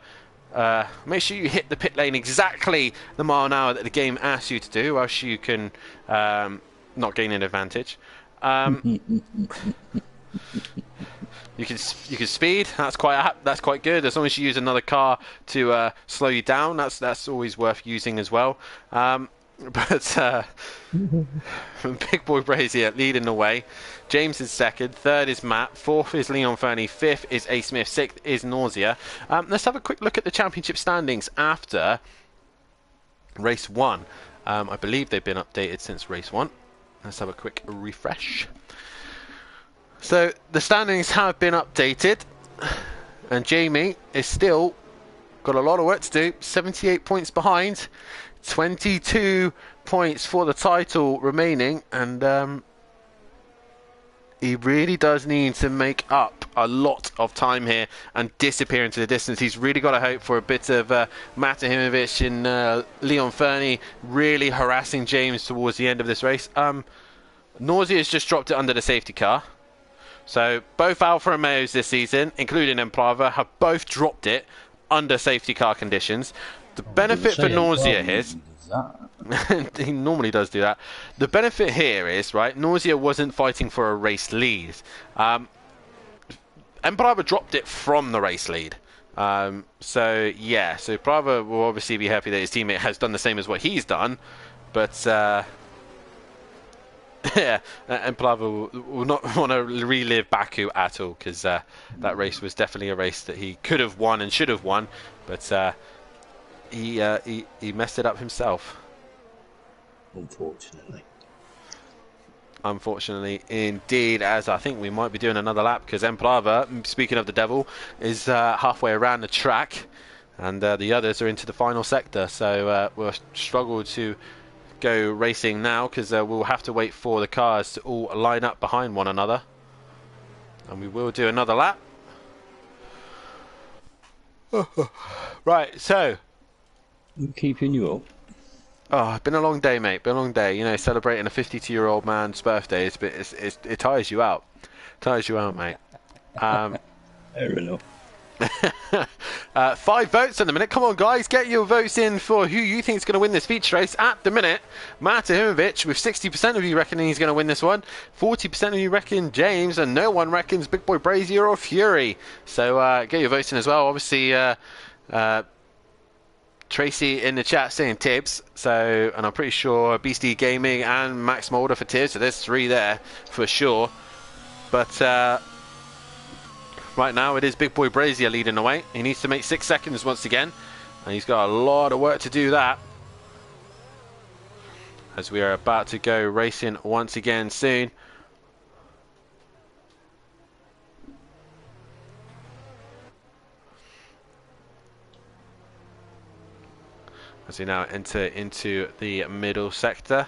S2: Make sure you hit the pit lane exactly the mile an hour that the game asks you to do, or else you can not gain an advantage. You can speed. That's quite good. As long as you use another car to slow you down, that's always worth using as well. But Big Boy Brazier leading the way. James is second. Third is Matt. Fourth is Leon Fernie. Fifth is A. Smith. Sixth is Nausea. Let's have a quick look at the championship standings after race 1. I believe they've been updated since race 1. Let's have a quick refresh. So the standings have been updated, and Jamie is still got a lot of work to do. 78 points behind. 22 points for the title remaining, and he really does need to make up a lot of time here and disappear into the distance. He's really got to hope for a bit of Matahimovic and Leon Fernie really harassing James towards the end of this race. Nausea has just dropped it under the safety car. So both Alfa Romeos this season, including Emplava, have both dropped it under safety car conditions. The benefit for Nausea is... he normally does do that. The benefit here is, right, Nausea wasn't fighting for a race lead. Emplava dropped it from the race lead. So Prava will obviously be happy that his teammate has done the same as what he's done. But... yeah, and Plava will not want to relive Baku at all, because that race was definitely a race that he could have won and should have won, but he messed it up himself. Unfortunately, indeed, as I think we might be doing another lap, because Emplava, speaking of the devil, is halfway around the track, and the others are into the final sector, so we'll struggle to go racing now, because we'll have to wait for the cars to all line up behind one another, and we will do another lap. Right, so
S1: I'm keeping you up.
S2: Oh, it's been a long day, mate. Been a long day. You know, celebrating a 52-year-old man's birthday, it tires you out. Tires you out, mate.
S1: Fair enough.
S2: 5 votes in the minute. Come on, guys, get your votes in for who you think is going to win this feature race. At the minute, Matahimovic, with 60% of you reckoning he's going to win this one, 40% of you reckon James, and no one reckons Big Boy Brazier or Fury. So get your votes in as well. Obviously, Tracy in the chat saying Tibbs, so, and I'm pretty sure Beastie Gaming and Max Mulder for Tibbs, so there's 3 there for sure. But right now it is Big Boy Brazier leading the way. He needs to make 6 seconds once again, and he's got a lot of work to do that, as we are about to go racing once again soon. As we now enter into the middle sector.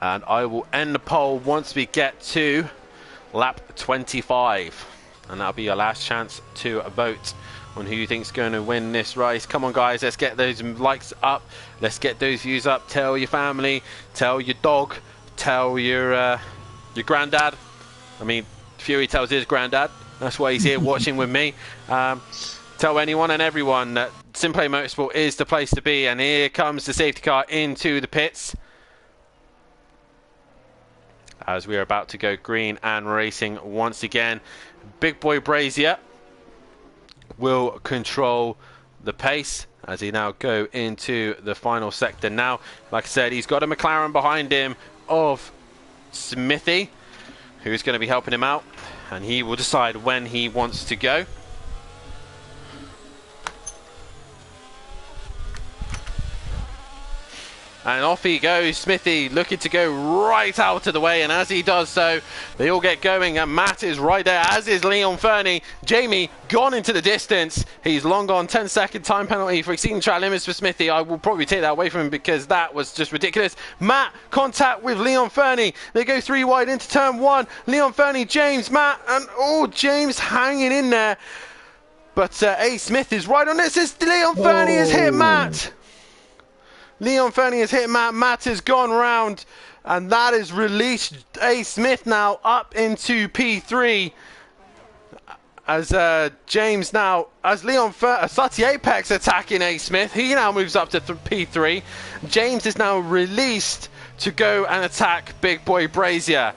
S2: And I will end the poll once we get to lap 25. And that'll be your last chance to vote on who you think's going to win this race. Come on, guys, let's get those likes up. Let's get those views up. Tell your family, tell your dog, tell your granddad. I mean, Fury tells his granddad. That's why he's here watching with me. Tell anyone and everyone that Simplay Motorsport is the place to be. And here comes the safety car into the pits, as we are about to go green and racing once again. Big Boy Brazier will control the pace as he now go into the final sector. Now, like I said, he's got a McLaren behind him of Smithy, who's going to be helping him out, and he will decide when he wants to go. And off he goes, Smithy, looking to go right out of the way. And as he does so, they all get going. And Matt is right there, as is Leon Fernie. Jamie gone into the distance. He's long gone. 10-second time penalty for exceeding track limits for Smithy. I will probably take that away from him because that was just ridiculous. Matt, contact with Leon Fernie. They go 3 wide into turn 1. Leon Fernie, James, Matt, and James hanging in there. But A. Smith is right on this. Leon Fernie has hit Matt. Leon Fernie has hit Matt. Matt has gone round, and that has released A. Smith now up into P3. As James now, as Leon Sati Apex attacking A. Smith, he now moves up to P3. James is now released to go and attack Big Boy Brazier.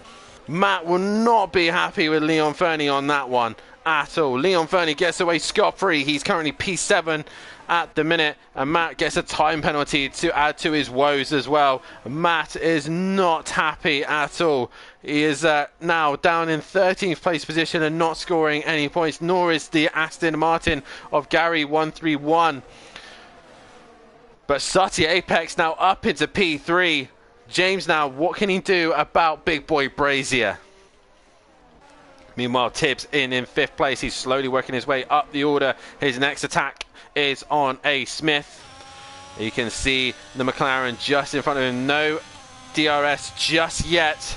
S2: Matt will not be happy with Leon Fernie on that one at all. Leon Fernie gets away scot-free. He's currently P7 at the minute, and Matt gets a time penalty to add to his woes as well. Matt is not happy at all. He is now down in 13th place position and not scoring any points, nor is the Aston Martin of Gary 131. But Sati Apex now up into P3. James now, what can he do about Big Boy Brazier? Meanwhile, Tibbs in 5th place. He's slowly working his way up the order. His next attack is on A. Smith. You can see the McLaren just in front of him. No DRS just yet.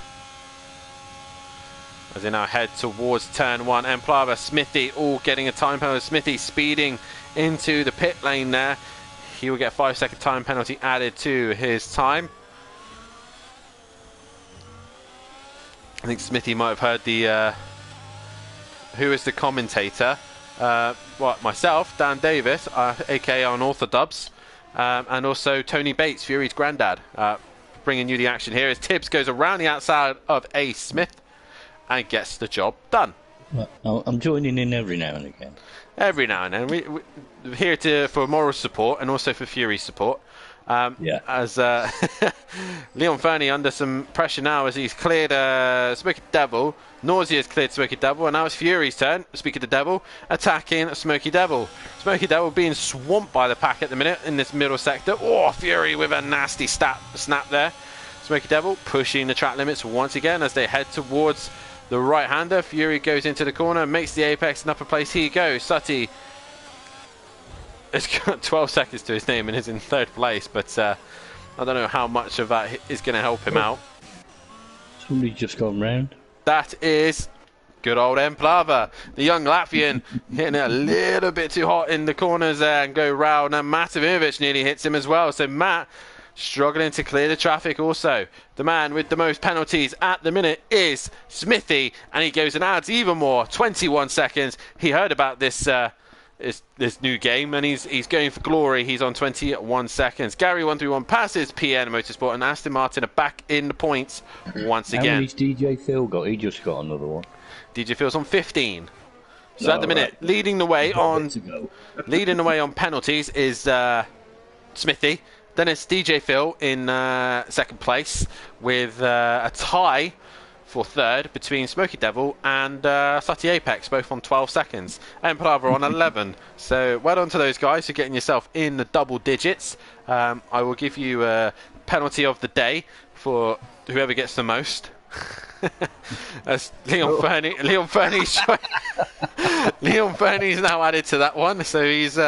S2: as they now head towards turn 1. Emplava, Smithy all getting a time penalty. Smithy speeding into the pit lane there. He will get a 5-second time penalty added to his time. I think Smithy might have heard the who is the commentator. Myself, Dan Davis, aka on Orthodubs, and also Tony Bates, Fury's granddad, bringing you the action here as Tibbs goes around the outside of A. Smith and gets the job done.
S1: Well, I'm joining in every now and again.
S2: Every now and then. We're here for moral support and also for Fury support. As Leon Fernie under some pressure now as he's cleared Smoky Devil. Nausea's cleared Smoky Devil, and now it's Fury's turn. Speaking of the Devil, attacking Smoky Devil. Smoky Devil being swamped by the pack at the minute in this middle sector. Oh, Fury with a nasty snap there. Smoky Devil pushing the track limits once again as they head towards the right-hander. Fury goes into the corner, makes the apex and upper place. Here he goes. Sutty has got 12 seconds to his name and is in 3rd place, but I don't know how much of that is going to help him out.
S1: Somebody's just gone round.
S2: That is good old Emplava, the young Latvian, hitting it a little bit too hot in the corners there and go round. And Matimovic nearly hits him as well. So Matt struggling to clear the traffic also. The man with the most penalties at the minute is Smithy, and he goes and adds even more, 21 seconds. He heard about this new game, and he's going for glory. He's on 21 seconds. Gary 131 passes PN Motorsport, and Aston Martin are back in the points once again.
S1: How many's DJ Phil got? He just got another one.
S2: DJ Phil's on 15. So at the minute, leading the way on penalties is Smithy. Then it's DJ Phil in 2nd place with a tie for 3rd between Smoky Devil and Sutty Apex, both on 12 seconds. Emplava on 11. So well done to those guys for getting yourself in the double digits. I will give you a penalty of the day for whoever gets the most. That's Leon Fernie. Leon Fernie's now added to that one. So he's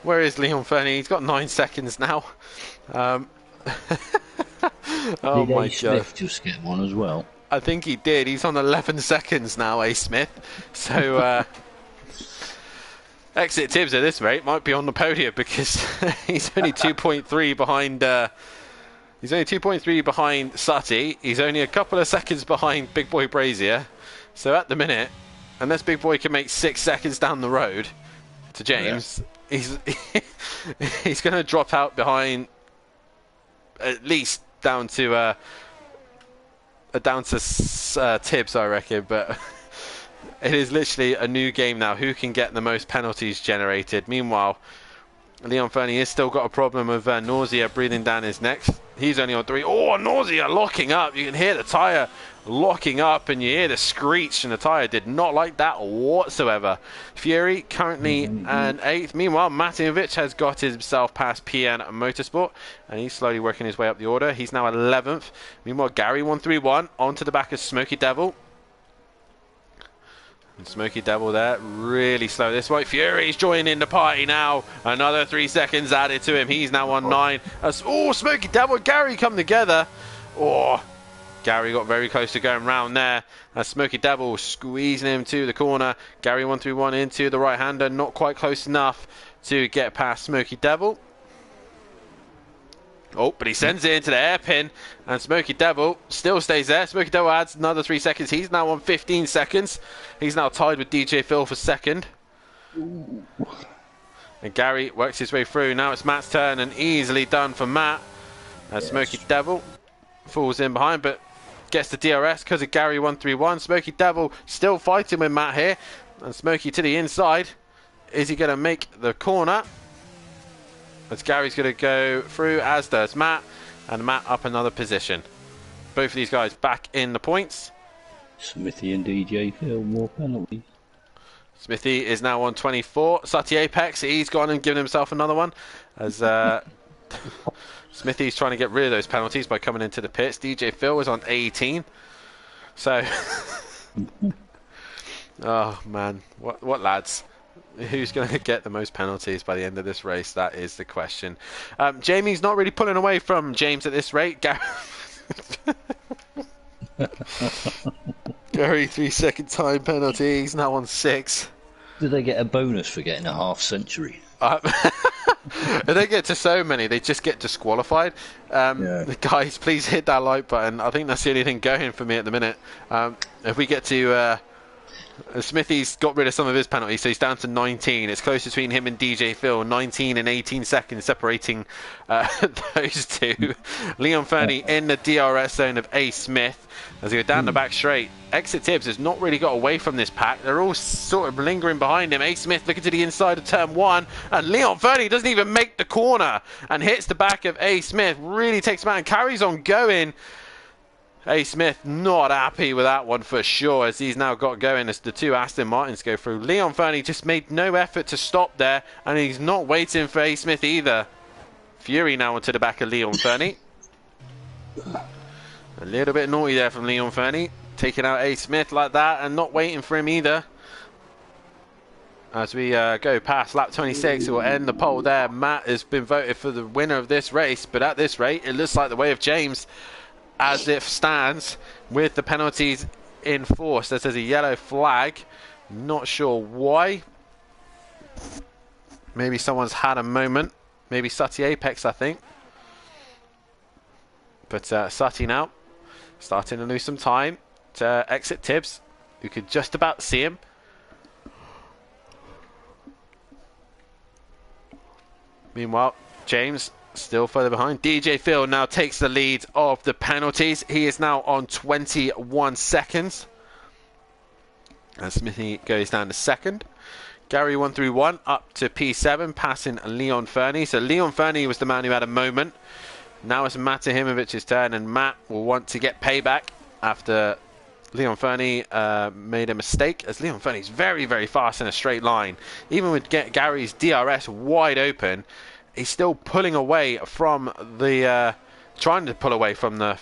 S2: where is Leon Fernie? He's got 9 seconds now. Oh my God!
S1: Smith just get one as well.
S2: I think he did. He's on 11 seconds now, A. Smith. So Exit Tibbs at this rate might be on the podium because he's only 2.3 behind. He's only 2.3 behind Sutty. He's only a couple of seconds behind Big Boy Brazier. So at the minute, unless Big Boy can make 6 seconds down the road to James, he's going to drop out behind at least down to Tibbs, I reckon. But it is literally a new game now. Who can get the most penalties generated? Meanwhile, Leon Fernie has still got a problem of nausea breathing down his neck. He's only on 3. Oh, nausea locking up. You can hear the tyre locking up and you hear the screech, and the tyre did not like that whatsoever. Fury currently an 8th. Meanwhile, Matimovic has got himself past PN Motorsport and he's slowly working his way up the order. He's now 11th. Meanwhile, Gary 131 onto the back of Smoky Devil. And Smoky Devil there, really slow this way. Fury's joining the party now. Another 3 seconds added to him. He's now on 9. Oh, Smoky Devil and Gary come together. Oh, Gary got very close to going round there. Smoky Devil squeezing him to the corner. Gary 131 into the right-hander. Not quite close enough to get past Smoky Devil. Oh, but he sends it into the hairpin, and Smoky Devil still stays there. Smoky Devil adds another 3 seconds. He's now on 15 seconds. He's now tied with DJ Phil for 2nd. Ooh. And Gary works his way through. Now it's Matt's turn, and easily done for Matt. Smoky Devil falls in behind, but gets the DRS because of Gary 131. Smoky Devil still fighting with Matt here, and Smoky to the inside. Is he going to make the corner? As Gary's going to go through, as does Matt, and Matt up another position. Both of these guys back in the points.
S1: Smithy and DJ Phil, more penalties.
S2: Smithy is now on 24. Sutty Apex, he's gone and given himself another one. As Smithy's trying to get rid of those penalties by coming into the pits. DJ Phil is on 18. So, oh man, what lads? Who's going to get the most penalties by the end of this race? That is the question. Jamie's not really pulling away from James at this rate. Gary, 3-second time penalty. He's now on 6.
S1: Do they get a bonus for getting a half century?
S2: If they get to so many, they just get disqualified. Guys, please hit that like button. I think that's the only thing going for me at the minute. If we get to... Smithy's got rid of some of his penalties, so he's down to 19. It's close between him and DJ Phil, 19 and 18 seconds separating those two. Leon Fernie in the DRS zone of A. Smith as he go down the back straight. Exit Tibbs has not really got away from this pack. They're all sort of lingering behind him. A. Smith looking to the inside of turn 1, and Leon Fernie doesn't even make the corner and hits the back of A. Smith. Really takes him out and carries on going. A. Smith not happy with that one for sure, as he's now got going as the two Aston Martins go through. Leon Fernie just made no effort to stop there, and he's not waiting for A. Smith either. Fury now onto the back of Leon Fernie. A little bit naughty there from Leon Fernie, taking out A. Smith like that and not waiting for him either. As we go past lap 26, it will end the poll there. Matt has been voted for the winner of this race, but at this rate, it looks like the way of James as it stands, with the penalties in force. There's a yellow flag. Not sure why. Maybe someone's had a moment. Maybe Sutty Apex, I think. But Sutty now starting to lose some time to exit Tibbs. You could just about see him. Meanwhile, James still further behind. DJ Phil now takes the lead of the penalties. He is now on 21 seconds. And Smithy goes down to second. Gary 1-1 up to P7, passing Leon Fernie. So Leon Fernie was the man who had a moment. Now it's Matt Himovic's turn, and Matt will want to get payback after Leon Fernie made a mistake, as Leon Fernie's very, very fast in a straight line. Even with Gary's DRS wide open, he's still pulling away from the... trying to pull away from the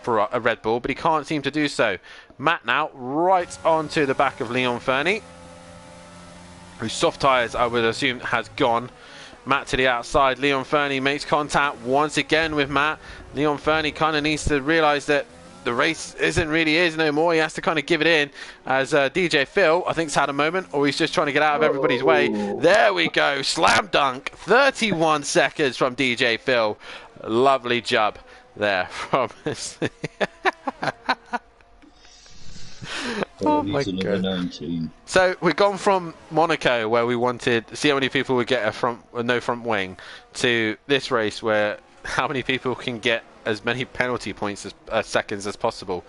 S2: a Red Bull, but he can't seem to do so. Matt now right onto the back of Leon Fernie, whose soft tyres, I would assume, has gone. Matt to the outside. Leon Fernie makes contact once again with Matt. Leon Fernie kind of needs to realise that the race isn't really his no more. He has to kind of give it in, as DJ Phil, I think, has had a moment, or he's just trying to get out of everybody's way. There we go. Slam dunk. 31 seconds from DJ Phil. Lovely job there from Oh my god.
S1: 19.
S2: So we've gone from Monaco, where we wanted to see how many people would get a no front wing, to this race where how many people can get as many penalty points as seconds as possible.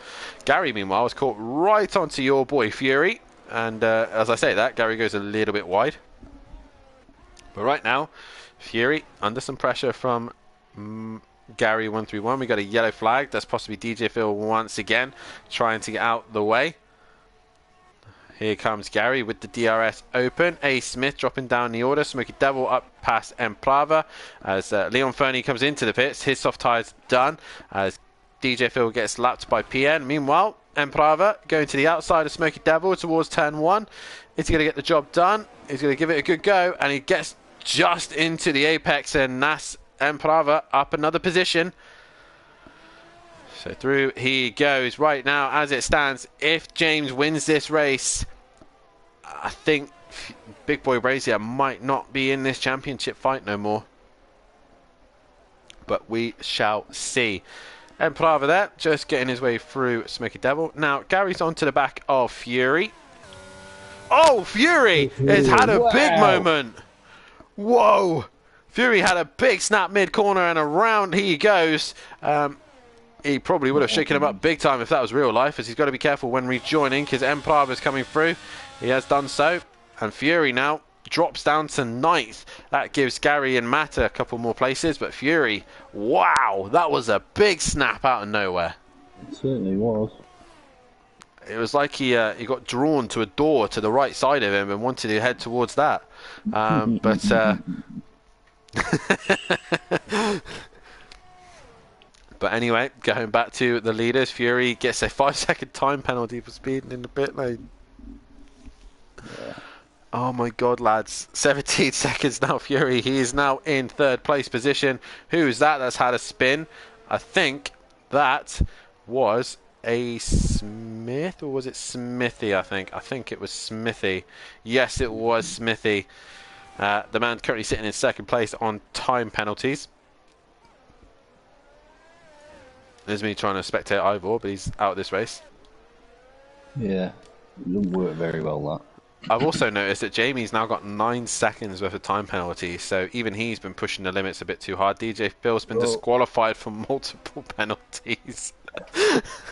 S2: Gary, meanwhile, was caught right onto your boy Fury, and as I say that, Gary goes a little bit wide. But right now, Fury under some pressure from Gary 1-1. We got a yellow flag. That's possibly DJ Phil once again trying to get out the way. Here comes Gary with the DRS open. A. Smith dropping down the order. Smoky Devil up past Emprava as Leon Fernie comes into the pits. His soft tyres done as DJ Phil gets lapped by PN. Meanwhile, Emprava going to the outside of Smoky Devil towards turn 1. Is he going to get the job done? He's going to give it a good go, and he gets just into the apex, and that's Emprava up another position. So through he goes. Right now, as it stands, if James wins this race, I think Big Boy Brazier might not be in this championship fight no more. But we shall see. Emprava there, just getting his way through Smoky Devil. Now, Gary's onto the back of Fury. Oh, Fury has had a big moment. Whoa. Fury had a big snap mid-corner, and around he goes. He probably would have shaken him up big time if that was real life, as he's got to be careful when rejoining, because Emprava is coming through. He has done so, and Fury now drops down to 9th. That gives Gary and Matt a couple more places, but Fury, wow, that was a big snap out of nowhere.
S1: It certainly was.
S2: It was like he got drawn to a door to the right side of him and wanted to head towards that. But anyway, going back to the leaders, Fury gets a 5-second time penalty for speeding in the pit lane. Yeah. Oh my god, lads. 17 seconds now, Fury. He is now in 3rd place position. Who's that that's had a spin? I think that was A. Smith, or was it Smithy? I think it was Smithy. Yes, it was Smithy. The man currently sitting in second place on time penalties. There's me trying to spectate Ivor, but he's out of this race.
S1: Yeah, it doesn't work very well, that.
S2: I've also noticed that Jamie's now got 9 seconds worth of time penalty, so even he's been pushing the limits a bit too hard. DJ Phil's been disqualified for multiple penalties.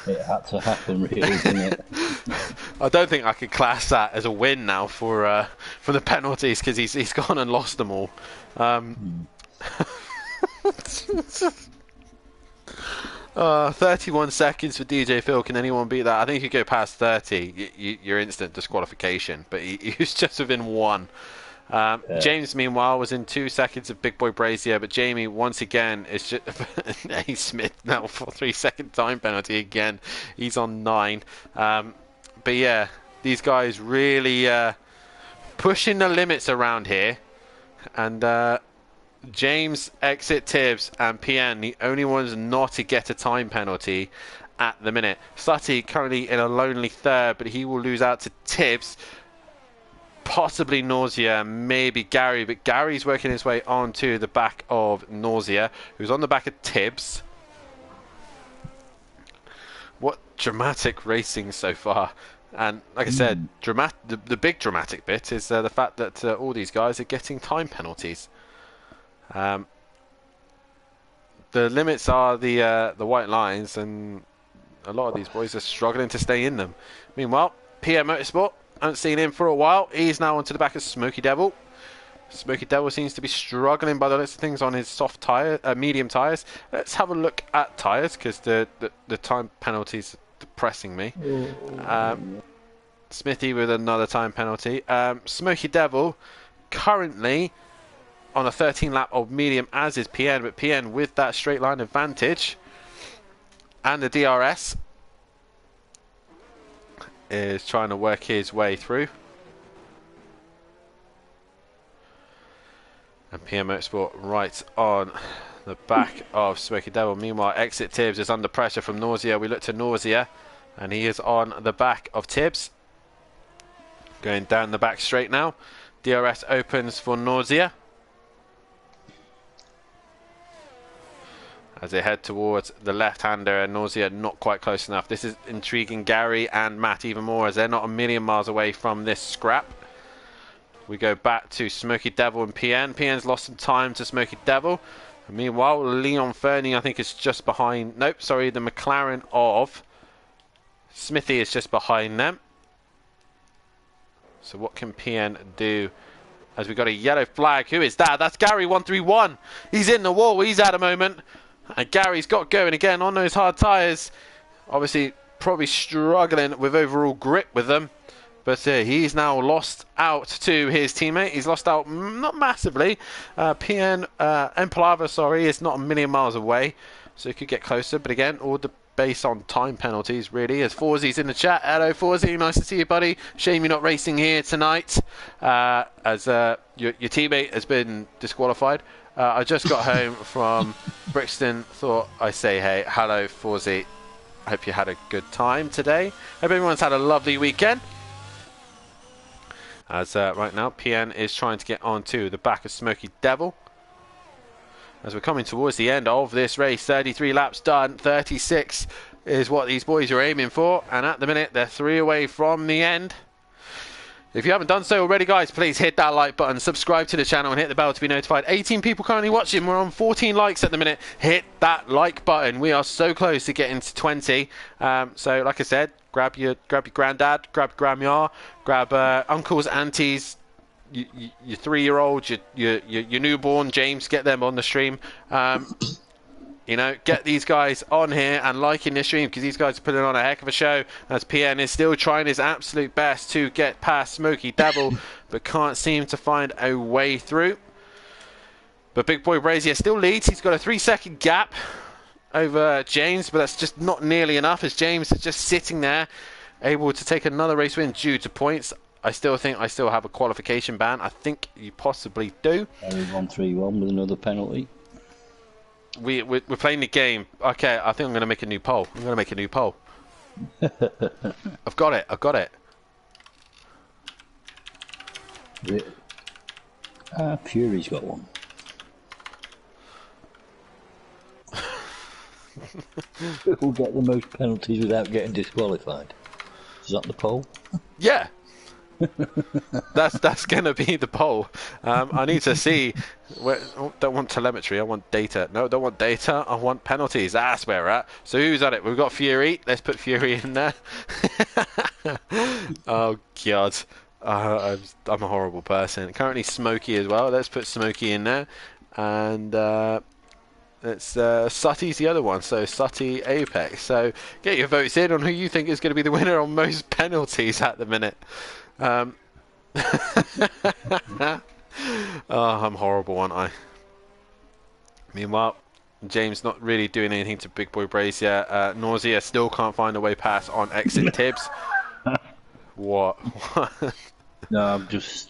S1: It had to happen, really, didn't it?
S2: I don't think I could class that as a win now for the penalties, because he's gone and lost them all. 31 seconds for DJ Phil. Can anyone beat that? I think if you go past 30, you're instant disqualification. But he was just within 1. James, meanwhile, was in 2 seconds of Big Boy Brazier. But Jamie, once again, is just A. Smith now for 3-second time penalty again. He's on 9. But yeah, these guys really pushing the limits around here. And James, Exit, Tibbs and PN, the only ones not to get a time penalty at the minute. Sutty currently in a lonely 3rd, but he will lose out to Tibbs. Possibly Nausea, maybe Gary, but Gary's working his way onto the back of Nausea, who's on the back of Tibbs. What dramatic racing so far. And like I said, the big dramatic bit is the fact that all these guys are getting time penalties. The limits are the white lines, and a lot of these boys are struggling to stay in them. Meanwhile, PM Motorsport, haven't seen him for a while. He's now onto the back of Smoky Devil. Smoky Devil seems to be struggling by the looks of things on his soft tire, medium tires. Let's have a look at tires, because the time penalties are depressing me. Smithy with another time penalty. Smoky Devil currently on a 13 lap of medium, as is PN, but PN with that straight line advantage, and the DRS is trying to work his way through. And PM Motorsport right on the back of Smoky Devil. Meanwhile, Exit Tibbs is under pressure from Nausea. We look to Nausea, and he is on the back of Tibbs. Going down the back straight now. DRS opens for Nausea as they head towards the left-hander, and Nausea not quite close enough. This is intriguing Gary and Matt even more, as they're not a million miles away from this scrap. We go back to Smoky Devil and PN. PN's lost some time to Smoky Devil. And meanwhile, Leon Fernie, I think, is just behind. Nope, sorry, the McLaren of Smithy is just behind them. So what can PN do? As we got a yellow flag. Who is that? That's Gary 131. He's in the wall. He's at a moment. And Gary's got going again on those hard tyres. Obviously, probably struggling with overall grip with them. But he's now lost out to his teammate. He's lost out not massively. PN Empalava, sorry, is not a million miles away. So he could get closer. But again, all the based on time penalties, really. As Forzy's in the chat. Hello, Forzy. Nice to see you, buddy. Shame you're not racing here tonight. As your teammate has been disqualified. I just got home from Brixton. Thought I'd say, hey, hello, Forzy. Hope you had a good time today. Hope everyone's had a lovely weekend. As right now, PN is trying to get onto the back of Smoky Devil. As we're coming towards the end of this race, 33 laps done, 36 is what these boys are aiming for. And at the minute, they're 3 away from the end. If you haven't done so already, guys, please hit that like button, subscribe to the channel, and hit the bell to be notified. 18 people currently watching. We're on 14 likes at the minute. Hit that like button. We are so close to getting to 20. So, like I said, grab your granddad, grab grandma, grab uncles, aunties, your 3-year-old, your newborn, James. Get them on the stream. You know, get these guys on here and liking this stream, because these guys are putting on a heck of a show, as PN is still trying his absolute best to get past Smoky Devil, but can't seem to find a way through. But Big Boy Brazier still leads. He's got a 3-second gap over James, but that's just not nearly enough, as James is just sitting there, able to take another race win due to points. I still think I still have a qualification ban. I think you possibly do.
S1: 1-3-1 with another penalty.
S2: We're playing the game. Okay, I think I'm going to make a new poll. I've got it. I've got it.
S1: Fury's got one. Who will get the most penalties without getting disqualified? Is that the poll?
S2: Yeah. That's gonna be the poll. I need to see. Don't want telemetry. I want data. No, don't want data. I want penalties. That's where we're at. So who's at it? We've got Fury. Let's put Fury in there. Oh God, I'm a horrible person. Currently Smokey as well. Let's put Smokey in there, and it's Sutty's the other one. So Sutty Apex. So get your votes in on who you think is going to be the winner on most penalties at the minute. Oh, I'm horrible, aren't I? Meanwhile, James not really doing anything to Big Boy Brazier. Nausea still can't find a way past on exit Tibbs. What?
S1: No, I just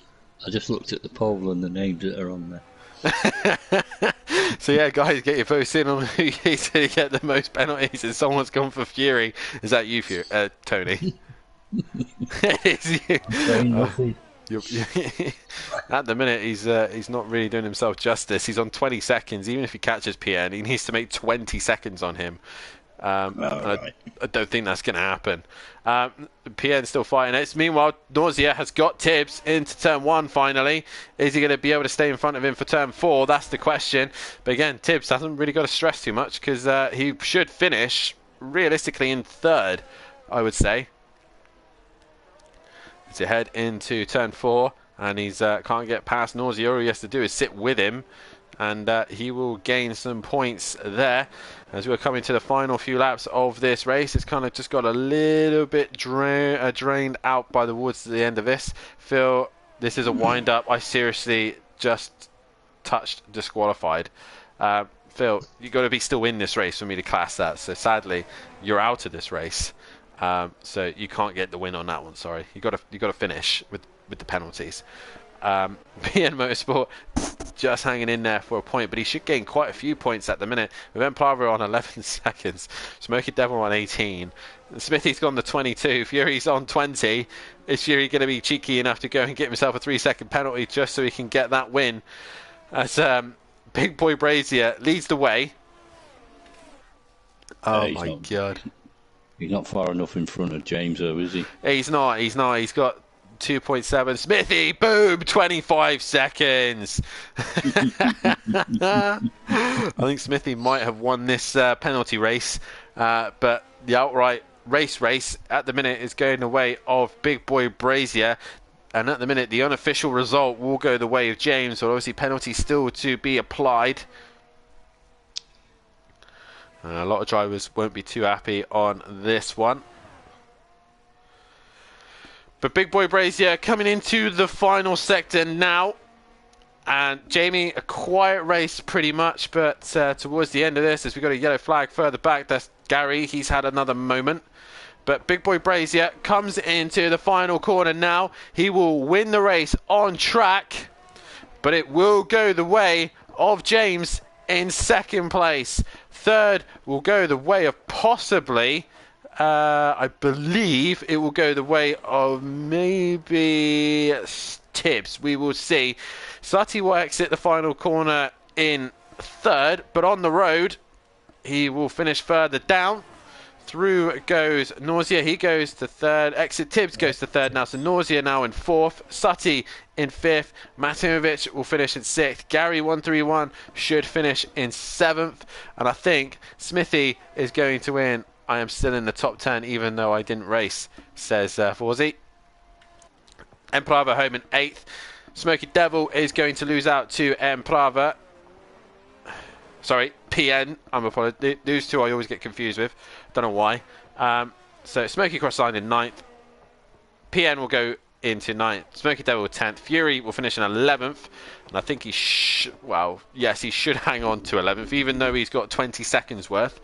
S1: looked at the poll and the names that are on there.
S2: So yeah, guys, get your votes in on who you think to get the most penalties. And someone's gone for Fury. Is that you, Fury? Tony? It's you. At the minute, he's not really doing himself justice. He's on 20 seconds. Even if he catches PN, he needs to make 20 seconds on him.
S1: Right.
S2: I don't think that's going to happen. PN's still fighting it. Meanwhile, Nausea has got Tibbs into turn 1 finally. Is he going to be able to stay in front of him for turn 4? That's the question. But again, Tibbs hasn't really got to stress too much because he should finish realistically in 3rd, I would say. To head into turn 4, and he's can't get past Nausea. All he has to do is sit with him, and he will gain some points there. As we're coming to the final few laps of this race, it's kind of just got a little bit drained out by the woods at the end of this. Phil, this is a wind-up. I seriously just touched disqualified. Phil, you've got to be still in this race for me to class that. So sadly, you're out of this race. So you can't get the win on that one. Sorry, you got to finish with the penalties. PN Motorsport just hanging in there for a point, but he should gain quite a few points at the minute. With Emplava on 11 seconds, Smoky Devil on 18, Smithy's gone to 22, Fury's on 20. Is Fury going to be cheeky enough to go and get himself a 3-second penalty just so he can get that win? As Big Boy Brazier leads the way. Oh my God.
S1: He's not far enough in front of James, though, is he?
S2: He's not. He's got 2.7. Smithy, boom, 25 seconds. I think Smithy might have won this penalty race, but the outright race at the minute is going the way of Big Boy Brazier. And at the minute, the unofficial result will go the way of James, but obviously penalty still to be applied. A lot of drivers won't be too happy on this one. But Big Boy Brazier coming into the final sector now. And Jamie, a quiet race pretty much, but towards the end of this, as we've got a yellow flag further back, that's Gary. He's had another moment. But Big Boy Brazier comes into the final corner now. He will win the race on track, but it will go the way of James in 2nd place. 3rd will go the way of possibly, I believe it will go the way of maybe Tibbs. We will see. Sutty will exit the final corner in 3rd, but on the road, he will finish further down. Through goes Nausea. He goes to 3rd. Exit Tibbs goes to 3rd now. So Nausea now in 4th. Sutty in 5th. Matimovic will finish in 6th. Gary 131 should finish in 7th. And I think Smithy is going to win. I am still in the top 10 even though I didn't race, says Fawzi. Emprava home in 8th. Smoky Devil is going to lose out to Emprava. Sorry, PN. I'm apologize. Those two I always get confused with. Don't know why. So Smoky Cross Line in 9th. PN will go into 9th. Smoky Devil 10th. Fury will finish in 11th. And I think he well, yes, he should hang on to 11th, even though he's got 20 seconds worth.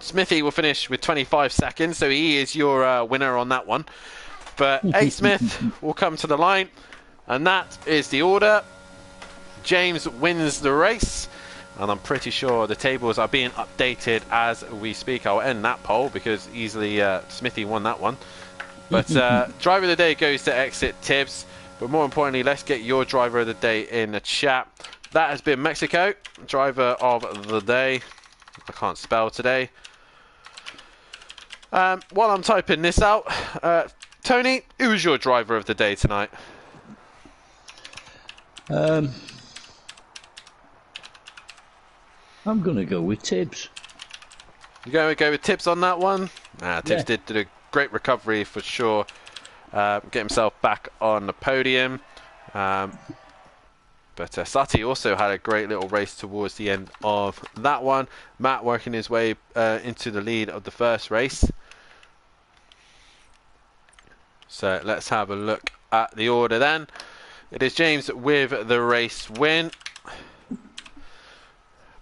S2: Smithy will finish with 25 seconds, so he is your winner on that one. But A. Smith will come to the line, and that is the order. James wins the race. and I'm pretty sure the tables are being updated as we speak. I'll end that poll because easily Smithy won that one. But driver of the day goes to Exit Tibbs. But more importantly, let's get your driver of the day in the chat. That has been Mexico, driver of the day. I can't spell today. While I'm typing this out, Tony, who's your driver of the day tonight?
S1: I'm going to go with Tibbs.
S2: You're going to go with Tibbs on that one? Tibbs did a great recovery for sure. Get himself back on the podium. But Sati also had a great little race towards the end of that one. Matt working his way into the lead of the first race. So let's have a look at the order then. It is James with the race win.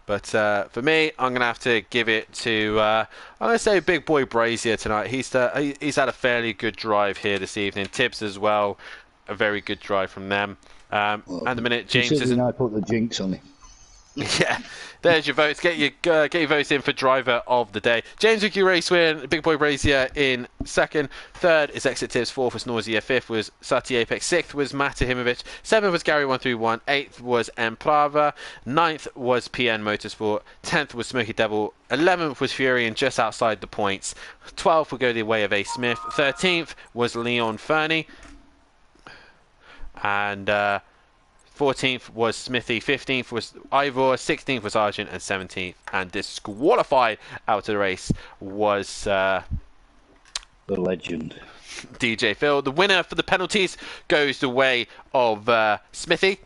S2: But for me, I'm going to have to give it to, I'm going to say Big Boy Brazier tonight. He's had a fairly good drive here this evening. Tibbs as well, a very good drive from them. And the minute James isn't...
S1: I put the jinx on it.
S2: Yeah, there's your votes. Get your votes in for driver of the day. James with your race win. Big Boy Brazier in second. Third is Exit Tibbs. Fourth was Nausea. Fifth was Sati Apex. Sixth was Matahimovic. Seventh was Gary 131. Eighth was Emplava. Ninth was PN Motorsport. 10th was Smoky Devil. 11th was Fury and just outside the points. 12th will go the way of A. Smith. 13th was Leon Fernie. And 14th was Smithy, 15th was Ivor, 16th was Argent, and 17th and disqualified out of the race was
S1: the legend
S2: DJ Phil. The winner for the penalties goes the way of Smithy.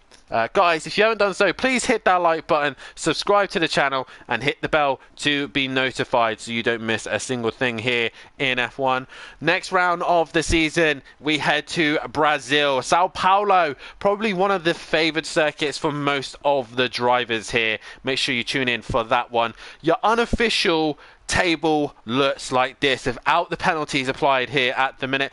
S2: Guys, if you haven't done so, please hit that like button, subscribe to the channel, and hit the bell to be notified so you don't miss a single thing here in F1. Next round of the season, we head to Brazil. Sao Paulo, probably one of the favoured circuits for most of the drivers here. Make sure you tune in for that one. Your unofficial table looks like this, without the penalties applied here at the minute.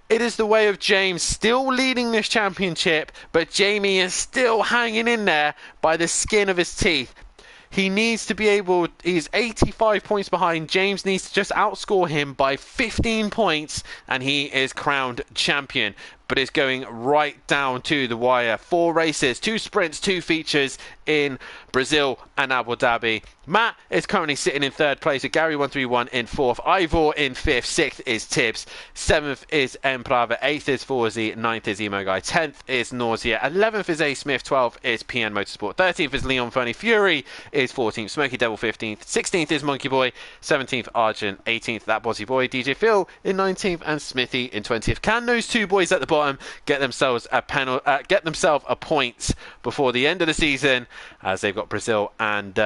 S2: It is the way of James still leading this championship, but Jamie is still hanging in there by the skin of his teeth. He needs to be able, he's 85 points behind. James needs to just outscore him by 15 points and he is crowned champion. But it's going right down to the wire. 4 races, 2 sprints, 2 features in Brazil and Abu Dhabi. Matt is currently sitting in 3rd place with Gary 131 in 4th. Ivor in 5th. 6th is Tibbs. 7th is Emprava. 8th is Forzi. 9th is Emo Guy. 10th is Nausea. 11th is A. Smith. 12th is PN Motorsport. 13th is Leon Fernie. Fury is 14th. Smoky Devil 15th. 16th is Monkey Boy. 17th Argent. 18th That Bozzy Boy. DJ Phil in 19th and Smithy in 20th. Can those 2 boys at the bottom get themselves a point before the end of the season, as they've got Brazil and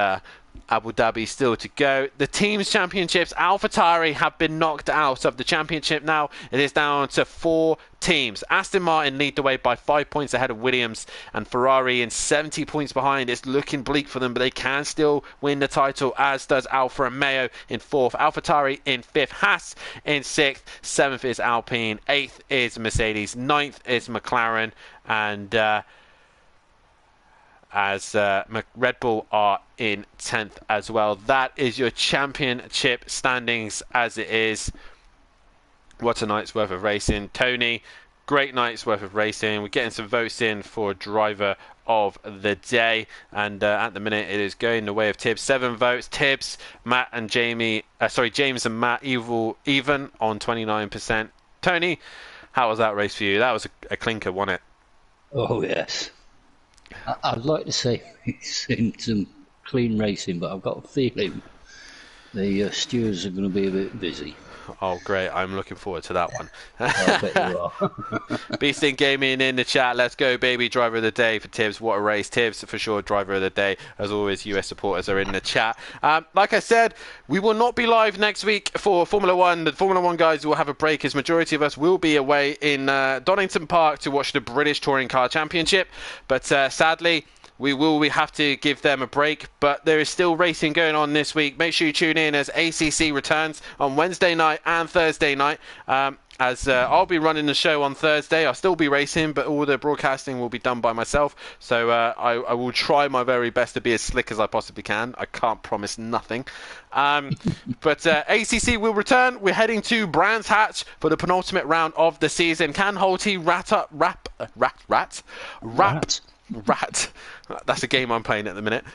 S2: Abu Dhabi still to go. The teams championships, AlphaTauri have been knocked out of the championship now. It is down to 4 teams. Aston Martin lead the way by 5 points ahead of Williams, and Ferrari in 70 points behind. It's looking bleak for them, but they can still win the title, as does Alfa Romeo in 4th. AlphaTauri in 5th. Haas in 6th. 7th is Alpine. 8th is Mercedes. 9th is McLaren, and as Red Bull are in 10th as well. That is your championship standings as it is. What a night's worth of racing. Tony, great night's worth of racing. We're getting some votes in for driver of the day, and at the minute it is going the way of Tibbs. 7 votes. Tibbs, Matt and James and Matt even on 29%. Tony, how was that race for you? That was a clinker, wasn't it?
S1: Oh yes. I'd like to say it's in some clean racing, but I've got a feeling the stewards are going to be a bit busy.
S2: Oh, great. I'm looking forward to that one.
S1: I bet you are.
S2: Beasting Gaming in the chat. Let's go, baby. Driver of the day for Tibbs. What a race. Tibbs, for sure, driver of the day. As always, US supporters are in the chat. Like I said, we will not be live next week for Formula 1. The Formula 1 guys will have a break, as majority of us will be away in Donington Park to watch the British Touring Car Championship. But sadly, we have to give them a break, but there is still racing going on this week. Make sure you tune in as ACC returns on Wednesday night and Thursday night. As I'll be running the show on Thursday. I'll still be racing, but all the broadcasting will be done by myself. So I will try my very best to be as slick as I possibly can. I can't promise nothing. But ACC will return. We're heading to Brands Hatch for the penultimate round of the season. Can Holty Rat. That's a game I'm playing at the minute.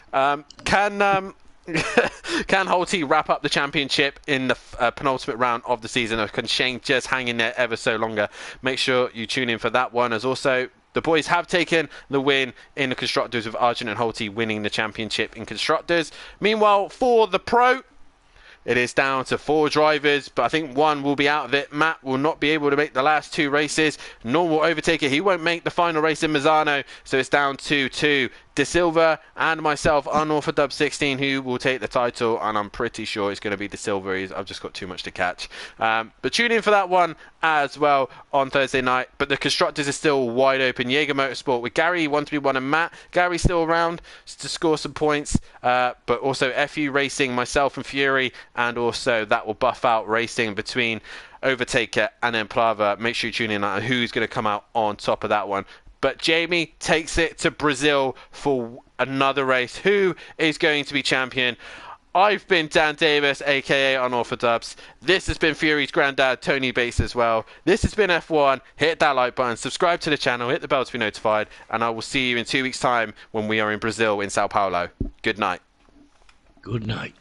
S2: Can Holty wrap up the championship in the penultimate round of the season, or can Shane just hang in there ever so longer? Make sure you tune in for that one, as also the boys have taken the win in the Constructors, with Arjun and Holty winning the championship in Constructors. Meanwhile, for the Pro, it is down to 4 drivers, but I think one will be out of it. Matt will not be able to make the last 2 races, nor will overtake it. He won't make the final race in Mazzano, so it's down to 2. De Silva and myself, Unorthodox 16, who will take the title, and I'm pretty sure it's going to be De Silva. I've just got too much to catch. But tune in for that one as well on Thursday night. But the Constructors are still wide open. Jaeger Motorsport with Gary 1-1 and Matt. Gary's still around to score some points, but also FU Racing, myself and Fury, and also that will buff out racing between Overtaker and then Plava. Make sure you tune in on who's going to come out on top of that one. But Jamie takes it to Brazil for another race. Who is going to be champion? I've been Dan Davis, a.k.a. Unorthodox. This has been Fury's granddad, Tony Bates, as well. This has been F1. Hit that like button, subscribe to the channel, hit the bell to be notified, and I will see you in 2 weeks' time when we are in Brazil, in Sao Paulo. Good night.
S1: Good night.